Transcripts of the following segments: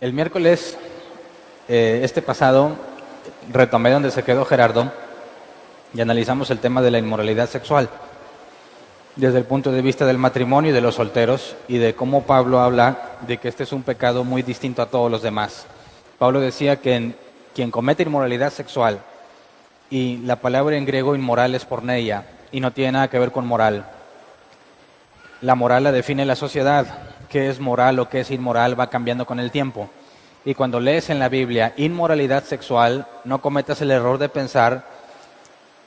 El miércoles, este pasado, retomé donde se quedó Gerardo y analizamos el tema de la inmoralidad sexual desde el punto de vista del matrimonio y de los solteros y de cómo Pablo habla de que este es un pecado muy distinto a todos los demás. Pablo decía que quien comete inmoralidad sexual, y la palabra en griego inmoral es porneia y no tiene nada que ver con moral. La moral la define la sociedad. Qué es moral o qué es inmoral va cambiando con el tiempo. Y cuando lees en la Biblia inmoralidad sexual, no cometas el error de pensar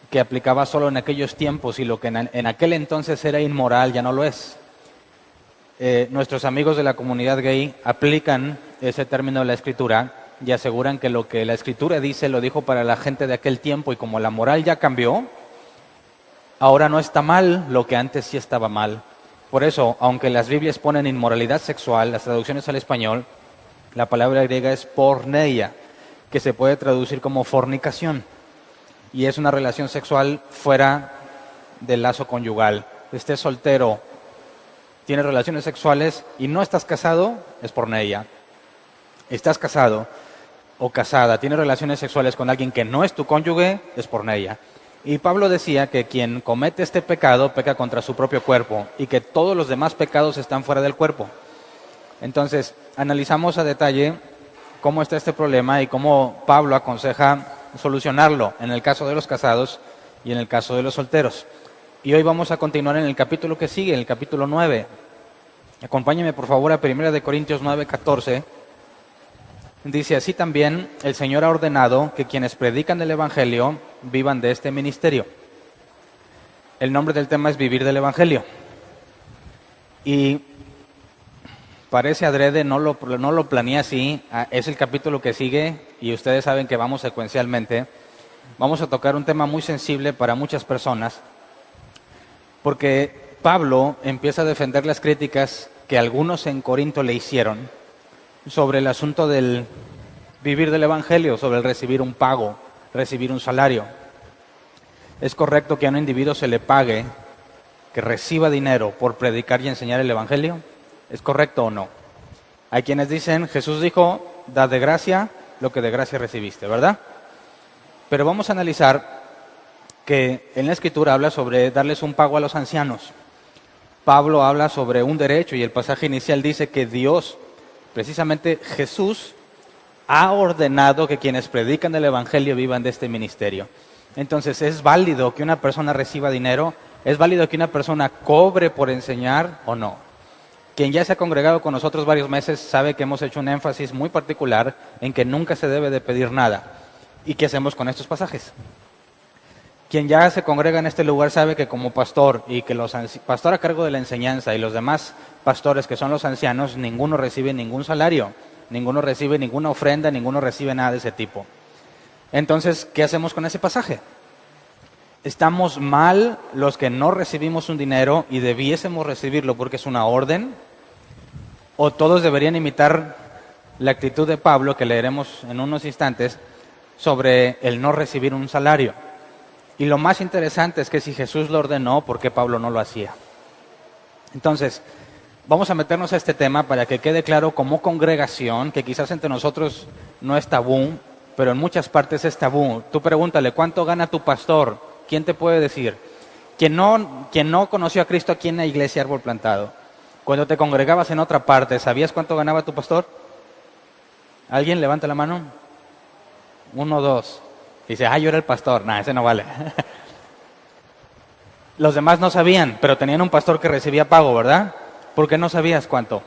que aplicaba solo en aquellos tiempos y lo que en aquel entonces era inmoral ya no lo es. Nuestros amigos de la comunidad gay aplican ese término de la Escritura y aseguran que lo que la Escritura dice lo dijo para la gente de aquel tiempo, y como la moral ya cambió, ahora no está mal lo que antes sí estaba mal. Por eso, aunque las Biblias ponen inmoralidad sexual, las traducciones al español, la palabra griega es porneia, que se puede traducir como fornicación, y es una relación sexual fuera del lazo conyugal. Estés soltero, tienes relaciones sexuales y no estás casado, es porneia. Estás casado o casada, tienes relaciones sexuales con alguien que no es tu cónyuge, es porneia. Y Pablo decía que quien comete este pecado peca contra su propio cuerpo y que todos los demás pecados están fuera del cuerpo. Entonces, analizamos a detalle cómo está este problema y cómo Pablo aconseja solucionarlo en el caso de los casados y en el caso de los solteros. Y hoy vamos a continuar en el capítulo que sigue, en el capítulo 9. Acompáñenme por favor a 1 Corintios 9:14. Dice: así también el Señor ha ordenado que quienes predican el Evangelio vivan de este ministerio. El nombre del tema es vivir del Evangelio. Y parece adrede, no lo planeé así. Es el capítulo que sigue y ustedes saben que vamos secuencialmente. Vamos a tocar un tema muy sensible para muchas personas, porque Pablo empieza a defender las críticas que algunos en Corinto le hicieron sobre el asunto del vivir del Evangelio, sobre el recibir un pago, recibir un salario. ¿Es correcto que a un individuo se le pague, que reciba dinero por predicar y enseñar el Evangelio? ¿Es correcto o no? Hay quienes dicen, Jesús dijo, da de gracia lo que de gracia recibiste, ¿verdad? Pero vamos a analizar que en la Escritura habla sobre darles un pago a los ancianos. Pablo habla sobre un derecho y el pasaje inicial dice que Dios, precisamente Jesús, ha ordenado que quienes predican el Evangelio vivan de este ministerio. Entonces, ¿es válido que una persona reciba dinero? ¿Es válido que una persona cobre por enseñar o no? Quien ya se ha congregado con nosotros varios meses sabe que hemos hecho un énfasis muy particular en que nunca se debe de pedir nada. ¿Y qué hacemos con estos pasajes? Quien ya se congrega en este lugar sabe que como pastor y que pastor a cargo de la enseñanza y los demás pastores que son los ancianos, ninguno recibe ningún salario, ninguno recibe ninguna ofrenda, ninguno recibe nada de ese tipo. Entonces, ¿qué hacemos con ese pasaje? ¿Estamos mal los que no recibimos un dinero y debiésemos recibirlo porque es una orden? ¿O todos deberían imitar la actitud de Pablo, que leeremos en unos instantes, sobre el no recibir un salario? Y lo más interesante es que si Jesús lo ordenó, ¿por qué Pablo no lo hacía? Entonces, vamos a meternos a este tema para que quede claro como congregación, que quizás entre nosotros no es tabú, pero en muchas partes es tabú. Tú pregúntale, ¿cuánto gana tu pastor? ¿Quién te puede decir? Quien no conoció a Cristo aquí en la iglesia Árbol Plantado, cuando te congregabas en otra parte, ¿sabías cuánto ganaba tu pastor? ¿Alguien levanta la mano? 1, 2. Dice, yo era el pastor. Ese no vale. Los demás no sabían, pero tenían un pastor que recibía pago, ¿verdad? ¿Por qué no sabías cuánto?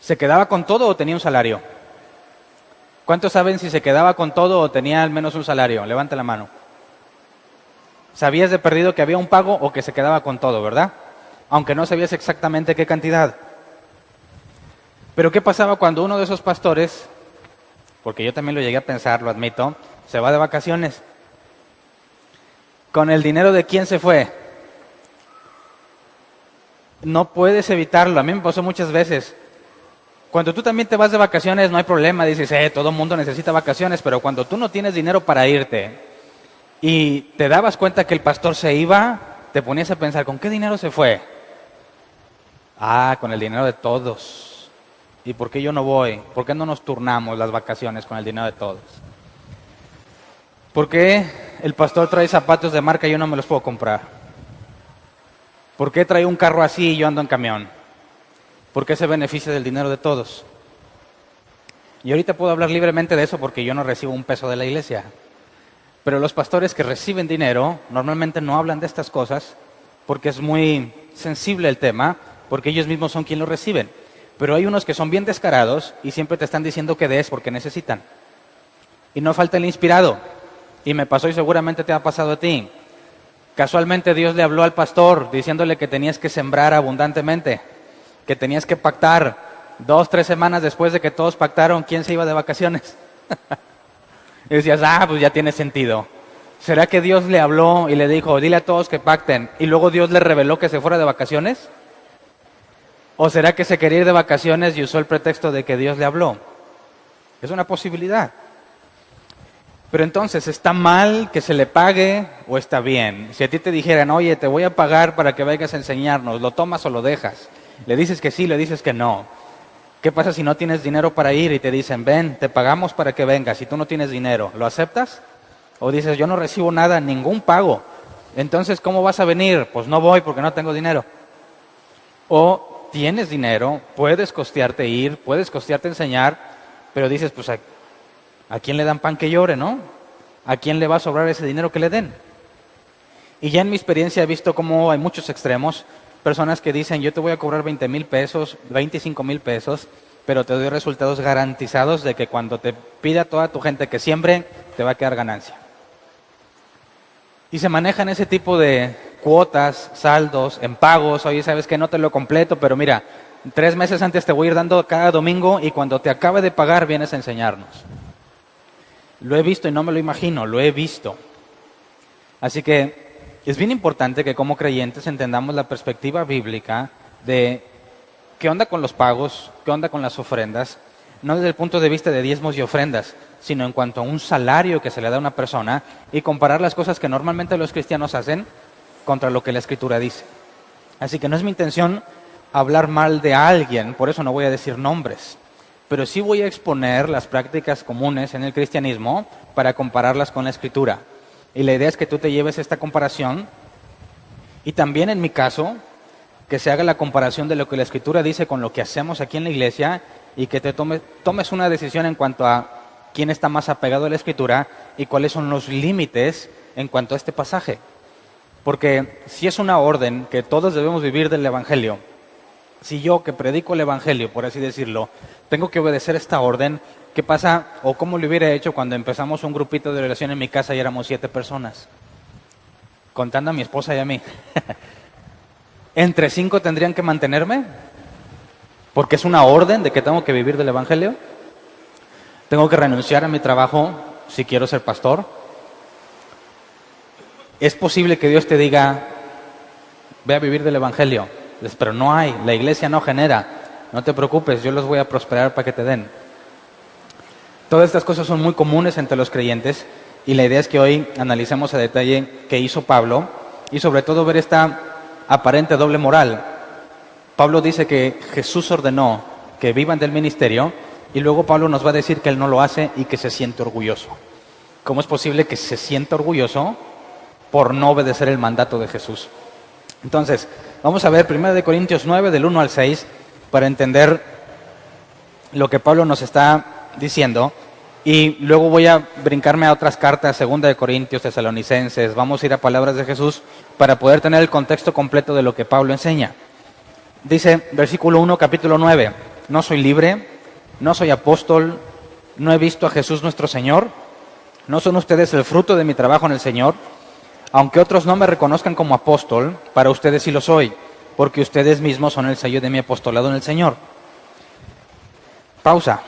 ¿Se quedaba con todo o tenía un salario? ¿Cuántos saben si se quedaba con todo o tenía al menos un salario? Levanta la mano. Sabías de perdido que había un pago o que se quedaba con todo, ¿verdad? Aunque no sabías exactamente qué cantidad. Pero ¿qué pasaba cuando uno de esos pastores, porque yo también lo llegué a pensar, lo admito, se va de vacaciones? ¿Con el dinero de quién se fue? No puedes evitarlo. A mí me pasó muchas veces. Cuando tú también te vas de vacaciones no hay problema, dices, todo el mundo necesita vacaciones, pero cuando tú no tienes dinero para irte y te dabas cuenta que el pastor se iba, te ponías a pensar, ¿con qué dinero se fue? Con el dinero de todos. ¿Y por qué yo no voy? ¿Por qué no nos turnamos las vacaciones con el dinero de todos? ¿Por qué el pastor trae zapatos de marca y yo no me los puedo comprar? ¿Por qué trae un carro así y yo ando en camión? ¿Por qué se beneficia del dinero de todos? Y ahorita puedo hablar libremente de eso porque yo no recibo un peso de la iglesia. Pero los pastores que reciben dinero normalmente no hablan de estas cosas porque es muy sensible el tema, porque ellos mismos son quienes lo reciben. Pero hay unos que son bien descarados y siempre te están diciendo que des porque necesitan. Y no falta el inspirado. Y me pasó y seguramente te ha pasado a ti. Casualmente Dios le habló al pastor diciéndole que tenías que sembrar abundantemente, que tenías que pactar. 2, 3 semanas después de que todos pactaron, ¿quién se iba de vacaciones? Y decías, pues ya tiene sentido. ¿Será que Dios le habló y le dijo, dile a todos que pacten, y luego Dios le reveló que se fuera de vacaciones? ¿O será que se quería ir de vacaciones y usó el pretexto de que Dios le habló? Es una posibilidad. Pero entonces, ¿está mal que se le pague o está bien? Si a ti te dijeran, oye, te voy a pagar para que vayas a enseñarnos, ¿lo tomas o lo dejas? Le dices que sí, le dices que no. ¿Qué pasa si no tienes dinero para ir y te dicen, ven, te pagamos para que vengas y tú no tienes dinero? ¿Lo aceptas? O dices, yo no recibo nada, ningún pago. Entonces, ¿cómo vas a venir? Pues no voy porque no tengo dinero. O tienes dinero, puedes costearte ir, puedes costearte enseñar, pero dices, pues ¿a quién le dan pan que llore, no? ¿A quién le va a sobrar ese dinero que le den? Y ya en mi experiencia he visto cómo hay muchos extremos. Personas que dicen, yo te voy a cobrar 20,000 pesos, 25,000 pesos, pero te doy resultados garantizados de que cuando te pida toda tu gente que siembre, te va a quedar ganancia. Y se manejan ese tipo de cuotas, saldos, en pagos. Oye, sabes que no te lo completo, pero mira, 3 meses antes te voy a ir dando cada domingo y cuando te acabe de pagar vienes a enseñarnos. Lo he visto y no me lo imagino, lo he visto. Así que es bien importante que como creyentes entendamos la perspectiva bíblica de qué onda con los pagos, qué onda con las ofrendas, no desde el punto de vista de diezmos y ofrendas, sino en cuanto a un salario que se le da a una persona y comparar las cosas que normalmente los cristianos hacen contra lo que la Escritura dice. Así que no es mi intención hablar mal de alguien, por eso no voy a decir nombres, pero sí voy a exponer las prácticas comunes en el cristianismo para compararlas con la Escritura. Y la idea es que tú te lleves esta comparación y también en mi caso, que se haga la comparación de lo que la Escritura dice con lo que hacemos aquí en la iglesia y que te tomes una decisión en cuanto a quién está más apegado a la Escritura y cuáles son los límites en cuanto a este pasaje. Porque si es una orden que todos debemos vivir del Evangelio, si yo que predico el Evangelio, por así decirlo, tengo que obedecer esta orden, ¿qué pasa o cómo lo hubiera hecho cuando empezamos un grupito de oración en mi casa y éramos 7 personas? Contando a mi esposa y a mí. ¿Entre 5 tendrían que mantenerme? Porque es una orden de que tengo que vivir del Evangelio. Tengo que renunciar a mi trabajo si quiero ser pastor. Es posible que Dios te diga, ve a vivir del Evangelio. Pero no hay, la iglesia no genera. No te preocupes, yo los voy a prosperar para que te den. Todas estas cosas son muy comunes entre los creyentes y la idea es que hoy analicemos a detalle qué hizo Pablo y sobre todo ver esta aparente doble moral. Pablo dice que Jesús ordenó que vivan del ministerio y luego Pablo nos va a decir que él no lo hace y que se siente orgulloso. ¿Cómo es posible que se sienta orgulloso por no obedecer el mandato de Jesús? Entonces, vamos a ver 1 Corintios 9 del 1 al 6 para entender lo que Pablo nos está diciendo y luego voy a brincarme a otras cartas, 2 Corintios, Tesalonicenses, vamos a ir a palabras de Jesús para poder tener el contexto completo de lo que Pablo enseña. Dice, versículo 1, capítulo 9, no soy libre, no soy apóstol, no he visto a Jesús nuestro Señor, no son ustedes el fruto de mi trabajo en el Señor, aunque otros no me reconozcan como apóstol, para ustedes sí lo soy, porque ustedes mismos son el sello de mi apostolado en el Señor. Pausa.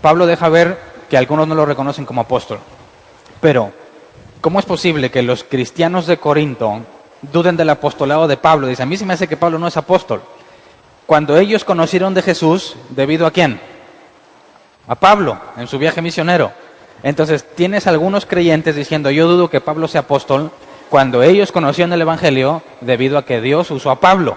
Pablo deja ver que algunos no lo reconocen como apóstol. Pero, ¿cómo es posible que los cristianos de Corinto duden del apostolado de Pablo? Dice, a mí se me hace que Pablo no es apóstol. Cuando ellos conocieron de Jesús, ¿debido a quién? A Pablo, en su viaje misionero. Entonces, tienes algunos creyentes diciendo, yo dudo que Pablo sea apóstol, cuando ellos conocieron el Evangelio debido a que Dios usó a Pablo.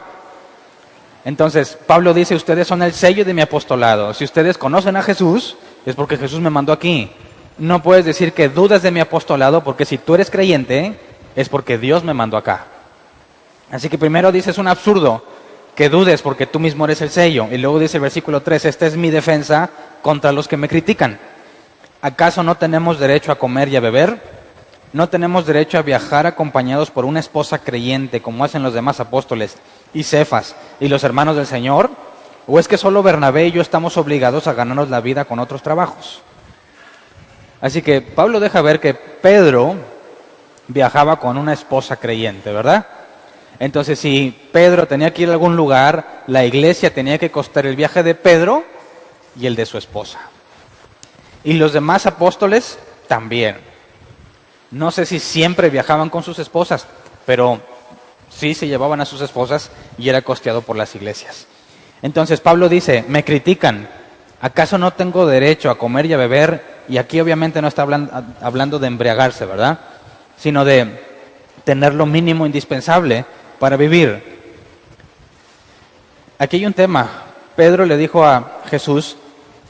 Entonces, Pablo dice, ustedes son el sello de mi apostolado. Si ustedes conocen a Jesús, es porque Jesús me mandó aquí. No puedes decir que dudas de mi apostolado, porque si tú eres creyente, es porque Dios me mandó acá. Así que primero dice, es un absurdo que dudes porque tú mismo eres el sello. Y luego dice el versículo 3, esta es mi defensa contra los que me critican. ¿Acaso no tenemos derecho a comer y a beber? ¿No tenemos derecho a viajar acompañados por una esposa creyente, como hacen los demás apóstoles, y Cefas, y los hermanos del Señor? ¿O es que solo Bernabé y yo estamos obligados a ganarnos la vida con otros trabajos? Así que Pablo deja ver que Pedro viajaba con una esposa creyente, ¿verdad? Entonces, si Pedro tenía que ir a algún lugar, la iglesia tenía que costar el viaje de Pedro y el de su esposa. Y los demás apóstoles también. No sé si siempre viajaban con sus esposas, pero sí se llevaban a sus esposas y era costeado por las iglesias. Entonces Pablo dice, me critican, ¿acaso no tengo derecho a comer y a beber? Y aquí obviamente no está hablando de embriagarse, ¿verdad? Sino de tener lo mínimo indispensable para vivir. Aquí hay un tema. Pedro le dijo a Jesús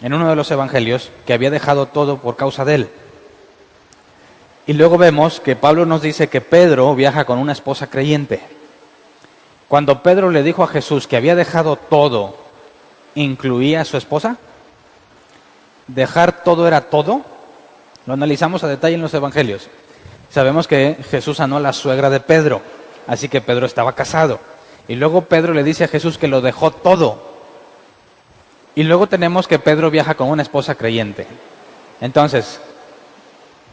en uno de los evangelios que había dejado todo por causa de él. Y luego vemos que Pablo nos dice que Pedro viaja con una esposa creyente. Cuando Pedro le dijo a Jesús que había dejado todo, ¿incluía a su esposa? ¿Dejar todo era todo? Lo analizamos a detalle en los evangelios. Sabemos que Jesús sanó a la suegra de Pedro, así que Pedro estaba casado. Y luego Pedro le dice a Jesús que lo dejó todo. Y luego tenemos que Pedro viaja con una esposa creyente. Entonces,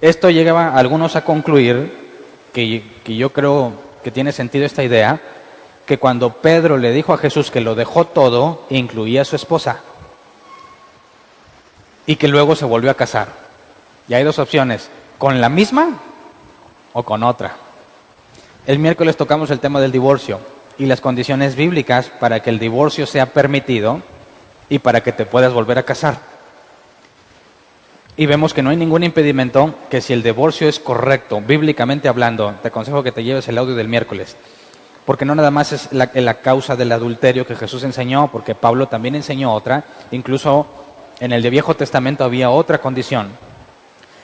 esto lleva a algunos a concluir, que yo creo que tiene sentido esta idea, que cuando Pedro le dijo a Jesús que lo dejó todo, incluía a su esposa. Y que luego se volvió a casar. Y hay dos opciones, ¿con la misma o con otra? El miércoles tocamos el tema del divorcio y las condiciones bíblicas para que el divorcio sea permitido y para que te puedas volver a casar. Y vemos que no hay ningún impedimento que si el divorcio es correcto, bíblicamente hablando, te aconsejo que te lleves el audio del miércoles, porque no nada más es la causa del adulterio que Jesús enseñó, porque Pablo también enseñó otra, incluso en el de Viejo Testamento había otra condición.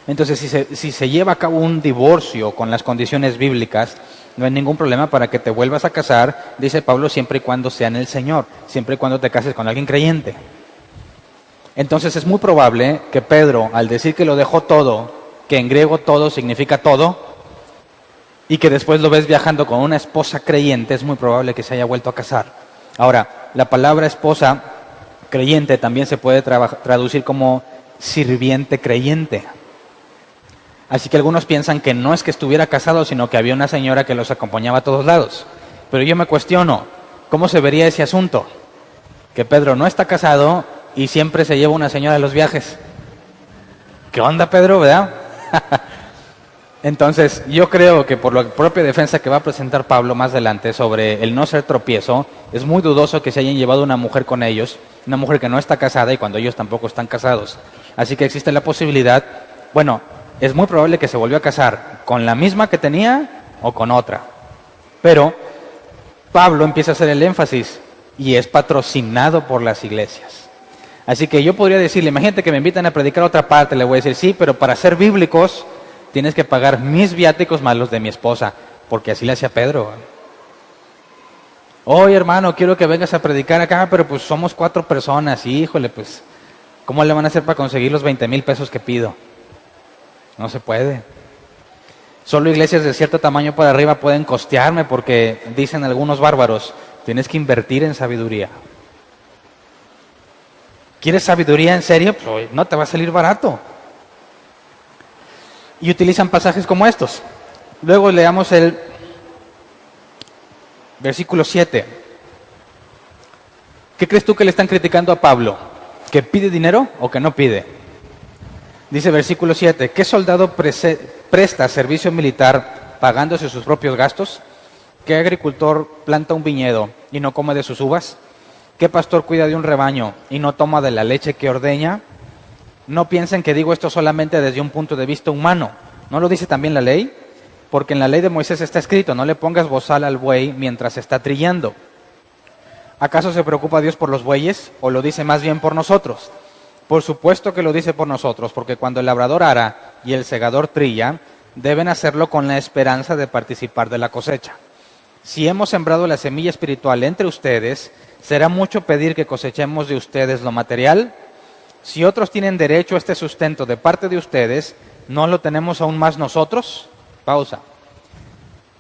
Entonces, si se lleva a cabo un divorcio con las condiciones bíblicas, no hay ningún problema para que te vuelvas a casar, dice Pablo, siempre y cuando sea en el Señor, siempre y cuando te cases con alguien creyente. Entonces es muy probable que Pedro, al decir que lo dejó todo, que en griego todo significa todo, y que después lo ves viajando con una esposa creyente, es muy probable que se haya vuelto a casar. Ahora, la palabra esposa creyente también se puede traducir como sirviente creyente. Así que algunos piensan que no es que estuviera casado, sino que había una señora que los acompañaba a todos lados. Pero yo me cuestiono, ¿cómo se vería ese asunto? Que Pedro no está casado y siempre se lleva una señora a los viajes. ¿Qué onda, Pedro, verdad? Entonces, yo creo que por la propia defensa que va a presentar Pablo más adelante sobre el no ser tropiezo, es muy dudoso que se hayan llevado una mujer con ellos, una mujer que no está casada y cuando ellos tampoco están casados. Así que existe la posibilidad, bueno, es muy probable que se volvió a casar con la misma que tenía o con otra. Pero Pablo empieza a hacer el énfasis y es patrocinado por las iglesias. Así que yo podría decirle, imagínate que me invitan a predicar a otra parte, le voy a decir, sí, pero para ser bíblicos tienes que pagar mis viáticos más los de mi esposa, porque así le hacía Pedro. Oye, hermano, quiero que vengas a predicar acá, pero pues somos 4 personas, híjole, pues, ¿cómo le van a hacer para conseguir los 20,000 pesos que pido? No se puede. Solo iglesias de cierto tamaño para arriba pueden costearme porque, dicen algunos bárbaros, tienes que invertir en sabiduría. ¿Quieres sabiduría en serio? Pues no te va a salir barato. Y utilizan pasajes como estos. Luego leamos el versículo 7. ¿Qué crees tú que le están criticando a Pablo? ¿Que pide dinero o que no pide? Dice versículo 7, ¿qué soldado presta servicio militar pagándose sus propios gastos? ¿Qué agricultor planta un viñedo y no come de sus uvas? ¿Qué pastor cuida de un rebaño y no toma de la leche que ordeña? No piensen que digo esto solamente desde un punto de vista humano. ¿No lo dice también la ley? Porque en la ley de Moisés está escrito, no le pongas bozal al buey mientras está trillando. ¿Acaso se preocupa Dios por los bueyes o lo dice más bien por nosotros? Por supuesto que lo dice por nosotros, porque cuando el labrador ara y el segador trilla, deben hacerlo con la esperanza de participar de la cosecha. Si hemos sembrado la semilla espiritual entre ustedes, ¿será mucho pedir que cosechemos de ustedes lo material? Si otros tienen derecho a este sustento de parte de ustedes, ¿no lo tenemos aún más nosotros? Pausa.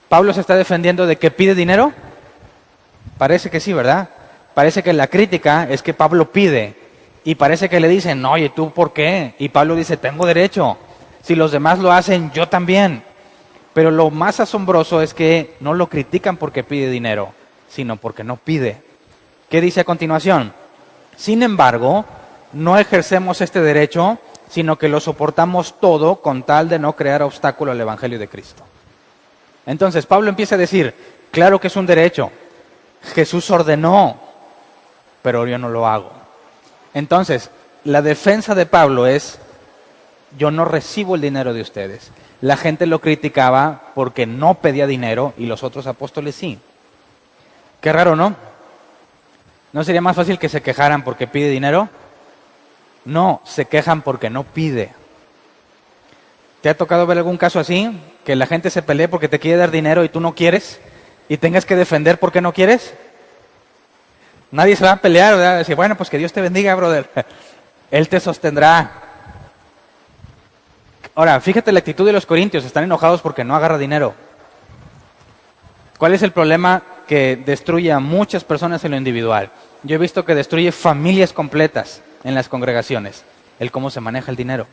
¿Pablo se está defendiendo de que pide dinero? Parece que sí, ¿verdad? Parece que la crítica es que Pablo pide. Y parece que le dicen, no, oye, ¿tú por qué? Y Pablo dice, tengo derecho. Si los demás lo hacen, yo también. Pero lo más asombroso es que no lo critican porque pide dinero, sino porque no pide. ¿Qué dice a continuación? Sin embargo, no ejercemos este derecho, sino que lo soportamos todo con tal de no crear obstáculo al Evangelio de Cristo. Entonces Pablo empieza a decir, claro que es un derecho, Jesús ordenó, pero yo no lo hago. Entonces, la defensa de Pablo es, yo no recibo el dinero de ustedes. La gente lo criticaba porque no pedía dinero y los otros apóstoles sí. Qué raro, ¿no? ¿No sería más fácil que se quejaran porque pide dinero? No, se quejan porque no pide. ¿Te ha tocado ver algún caso así? Que la gente se pelee porque te quiere dar dinero y tú no quieres y tengas que defender por qué no quieres. Nadie se va a pelear, ¿verdad? Decir, bueno, pues que Dios te bendiga, brother. Él te sostendrá. Ahora, fíjate la actitud de los corintios. Están enojados porque no agarra dinero. ¿Cuál es el problema que destruye a muchas personas en lo individual? Yo he visto que destruye familias completas en las congregaciones. El cómo se maneja el dinero.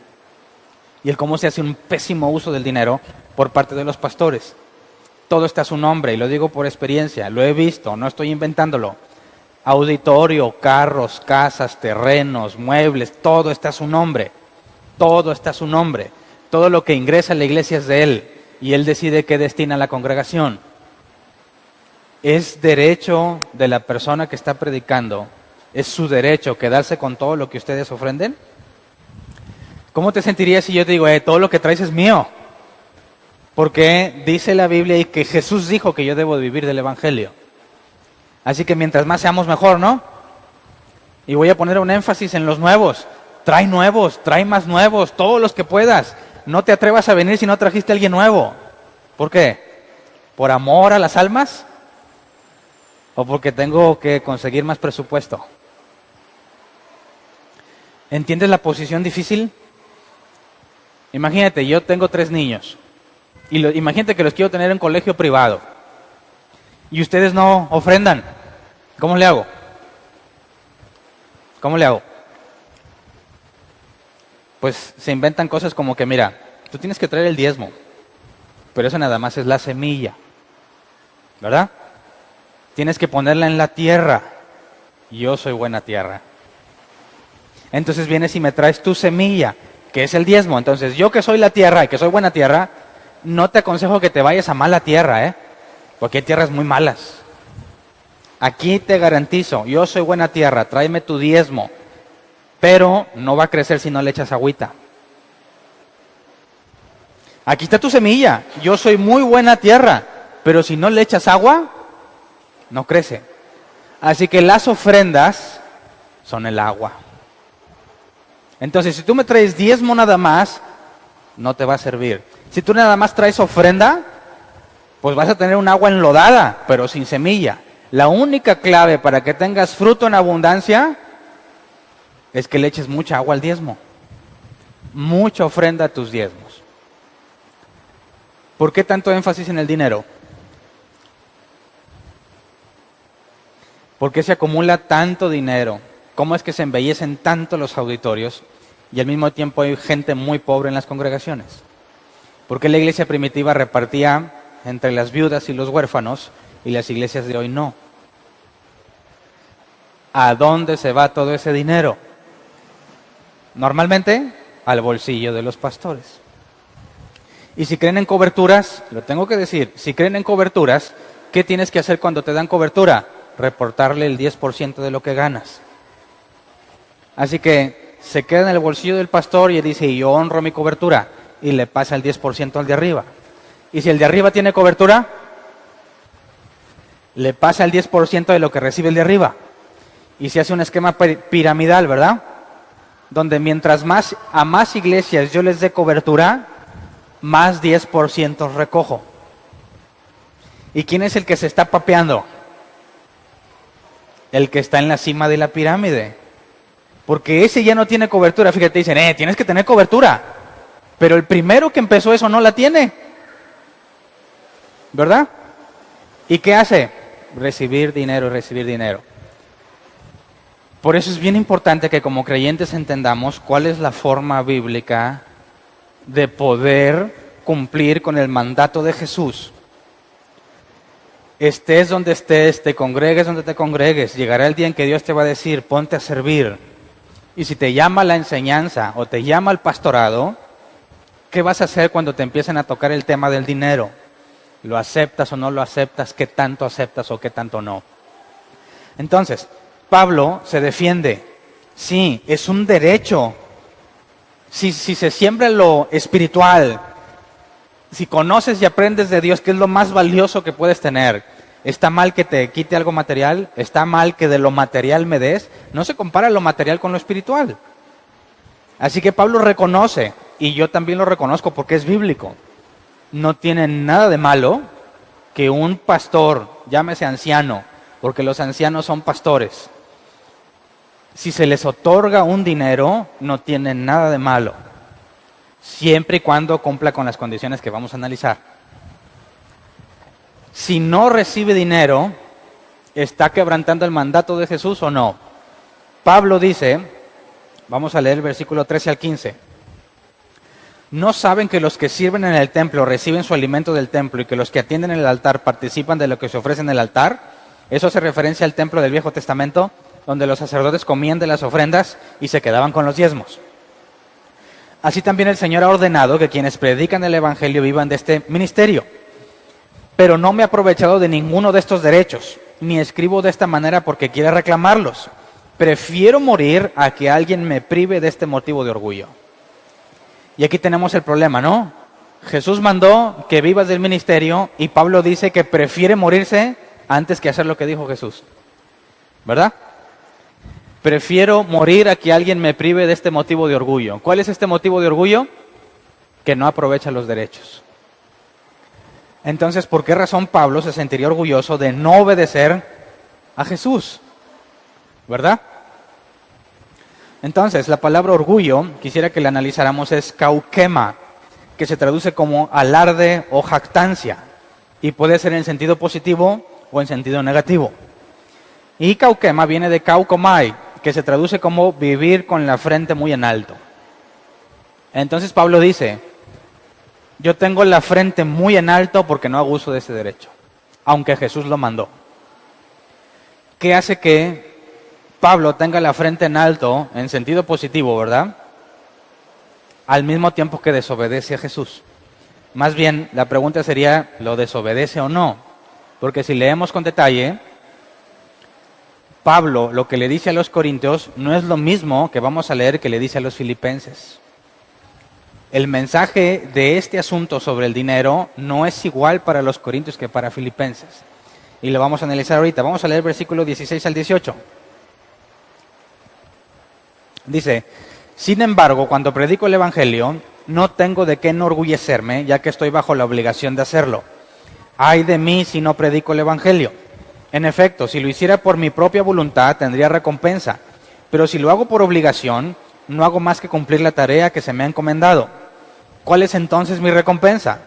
Y el cómo se hace un pésimo uso del dinero por parte de los pastores. Todo está a su nombre, y lo digo por experiencia. Lo he visto, no estoy inventándolo. Auditorio, carros, casas, terrenos, muebles, todo está a su nombre. Todo está a su nombre. Todo lo que ingresa a la iglesia es de él. Y él decide qué destina a la congregación. Es derecho de la persona que está predicando. Es su derecho quedarse con todo lo que ustedes ofrenden. ¿Cómo te sentirías si yo te digo, todo lo que traes es mío? Porque dice la Biblia y que Jesús dijo que yo debo vivir del Evangelio. Así que mientras más seamos mejor, ¿no? Y voy a poner un énfasis en los nuevos. Trae más nuevos, todos los que puedas. No te atrevas a venir si no trajiste a alguien nuevo. ¿Por qué? ¿Por amor a las almas? ¿O porque tengo que conseguir más presupuesto? ¿Entiendes la posición difícil? Imagínate, yo tengo 3 niños. Imagínate que los quiero tener en colegio privado. Y ustedes no ofrendan. ¿Cómo le hago? ¿Cómo le hago? Pues se inventan cosas como que, mira, tú tienes que traer el diezmo, pero eso nada más es la semilla, ¿verdad? Tienes que ponerla en la tierra. Yo soy buena tierra. Entonces vienes y me traes tu semilla, que es el diezmo. Entonces yo que soy la tierra y que soy buena tierra, no te aconsejo que te vayas a mala tierra, porque hay tierras muy malas. Aquí te garantizo, yo soy buena tierra, tráeme tu diezmo, pero no va a crecer si no le echas agüita. Aquí está tu semilla, yo soy muy buena tierra, pero si no le echas agua, no crece. Así que las ofrendas son el agua. Entonces, si tú me traes diezmo nada más, no te va a servir. Si tú nada más traes ofrenda, pues vas a tener un agua enlodada, pero sin semilla. La única clave para que tengas fruto en abundancia es que le eches mucha agua al diezmo. Mucha ofrenda a tus diezmos. ¿Por qué tanto énfasis en el dinero? ¿Por qué se acumula tanto dinero? ¿Cómo es que se embellecen tanto los auditorios y al mismo tiempo hay gente muy pobre en las congregaciones? ¿Por qué la iglesia primitiva repartía entre las viudas y los huérfanos y las iglesias de hoy no? ¿A dónde se va todo ese dinero? Normalmente al bolsillo de los pastores. Y si creen en coberturas, lo tengo que decir, si creen en coberturas, ¿qué tienes que hacer cuando te dan cobertura? Reportarle el 10% de lo que ganas. Así que se queda en el bolsillo del pastor y él dice, yo honro mi cobertura, y le pasa el 10% al de arriba. Y si el de arriba tiene cobertura, le pasa el 10% de lo que recibe el de arriba. Y se hace un esquema piramidal, ¿verdad? Donde mientras a más iglesias yo les dé cobertura, más 10% recojo. ¿Y quién es el que se está papeando? El que está en la cima de la pirámide. Porque ese ya no tiene cobertura. Fíjate, dicen, tienes que tener cobertura. Pero el primero que empezó eso no la tiene. ¿Verdad? ¿Y qué hace? Recibir dinero, recibir dinero. Por eso es bien importante que como creyentes entendamos cuál es la forma bíblica de poder cumplir con el mandato de Jesús. Estés donde estés, te congregues donde te congregues, llegará el día en que Dios te va a decir, ponte a servir. Y si te llama la enseñanza o te llama el pastorado, ¿qué vas a hacer cuando te empiecen a tocar el tema del dinero? ¿Lo aceptas o no lo aceptas? ¿Qué tanto aceptas o qué tanto no? Entonces, Pablo se defiende. Sí, es un derecho. Si se siembra lo espiritual, si conoces y aprendes de Dios, que es lo más valioso que puedes tener, ¿está mal que te quite algo material? ¿Está mal que de lo material me des? No se compara lo material con lo espiritual. Así que Pablo reconoce, y yo también lo reconozco porque es bíblico. No tiene nada de malo que un pastor, llámese anciano, porque los ancianos son pastores, si se les otorga un dinero, no tiene nada de malo, siempre y cuando cumpla con las condiciones que vamos a analizar. Si no recibe dinero, ¿está quebrantando el mandato de Jesús o no? Pablo dice, vamos a leer el versículo 13 al 15. ¿No saben que los que sirven en el templo reciben su alimento del templo y que los que atienden el altar participan de lo que se ofrece en el altar? Eso hace referencia al templo del Viejo Testamento, donde los sacerdotes comían de las ofrendas y se quedaban con los diezmos. Así también el Señor ha ordenado que quienes predican el Evangelio vivan de este ministerio. Pero no me he aprovechado de ninguno de estos derechos, ni escribo de esta manera porque quiera reclamarlos. Prefiero morir a que alguien me prive de este motivo de orgullo. Y aquí tenemos el problema, ¿no? Jesús mandó que vivas del ministerio y Pablo dice que prefiere morirse antes que hacer lo que dijo Jesús. ¿Verdad? Prefiero morir a que alguien me prive de este motivo de orgullo. ¿Cuál es este motivo de orgullo? Que no aprovecha los derechos. Entonces, ¿por qué razón Pablo se sentiría orgulloso de no obedecer a Jesús? ¿Verdad? Entonces, la palabra orgullo, quisiera que la analizáramos, es kaukema, que se traduce como alarde o jactancia, y puede ser en sentido positivo o en sentido negativo. Y kaukema viene de kaukomai, que se traduce como vivir con la frente muy en alto. Entonces Pablo dice, yo tengo la frente muy en alto porque no hago uso de ese derecho, aunque Jesús lo mandó. ¿Qué hace que Pablo tenga la frente en alto en sentido positivo, verdad? Al mismo tiempo que desobedece a Jesús. Más bien, la pregunta sería, ¿lo desobedece o no? Porque si leemos con detalle, Pablo lo que le dice a los corintios no es lo mismo que vamos a leer que le dice a los filipenses. El mensaje de este asunto sobre el dinero no es igual para los corintios que para filipenses. Y lo vamos a analizar ahorita. Vamos a leer versículos 16 al 18. Dice, sin embargo, cuando predico el Evangelio, no tengo de qué enorgullecerme, ya que estoy bajo la obligación de hacerlo. Ay de mí si no predico el Evangelio. En efecto, si lo hiciera por mi propia voluntad, tendría recompensa. Pero si lo hago por obligación, no hago más que cumplir la tarea que se me ha encomendado. ¿Cuál es entonces mi recompensa?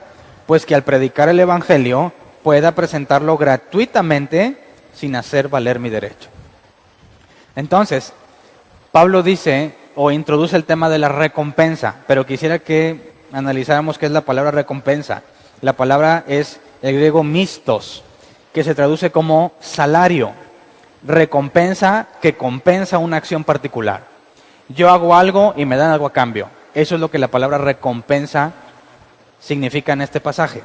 Pues que al predicar el Evangelio pueda presentarlo gratuitamente sin hacer valer mi derecho. Entonces, Pablo dice o introduce el tema de la recompensa, pero quisiera que analizáramos qué es la palabra recompensa. La palabra es el griego mistos, que se traduce como salario, recompensa que compensa una acción particular. Yo hago algo y me dan algo a cambio. Eso es lo que la palabra recompensa significa en este pasaje.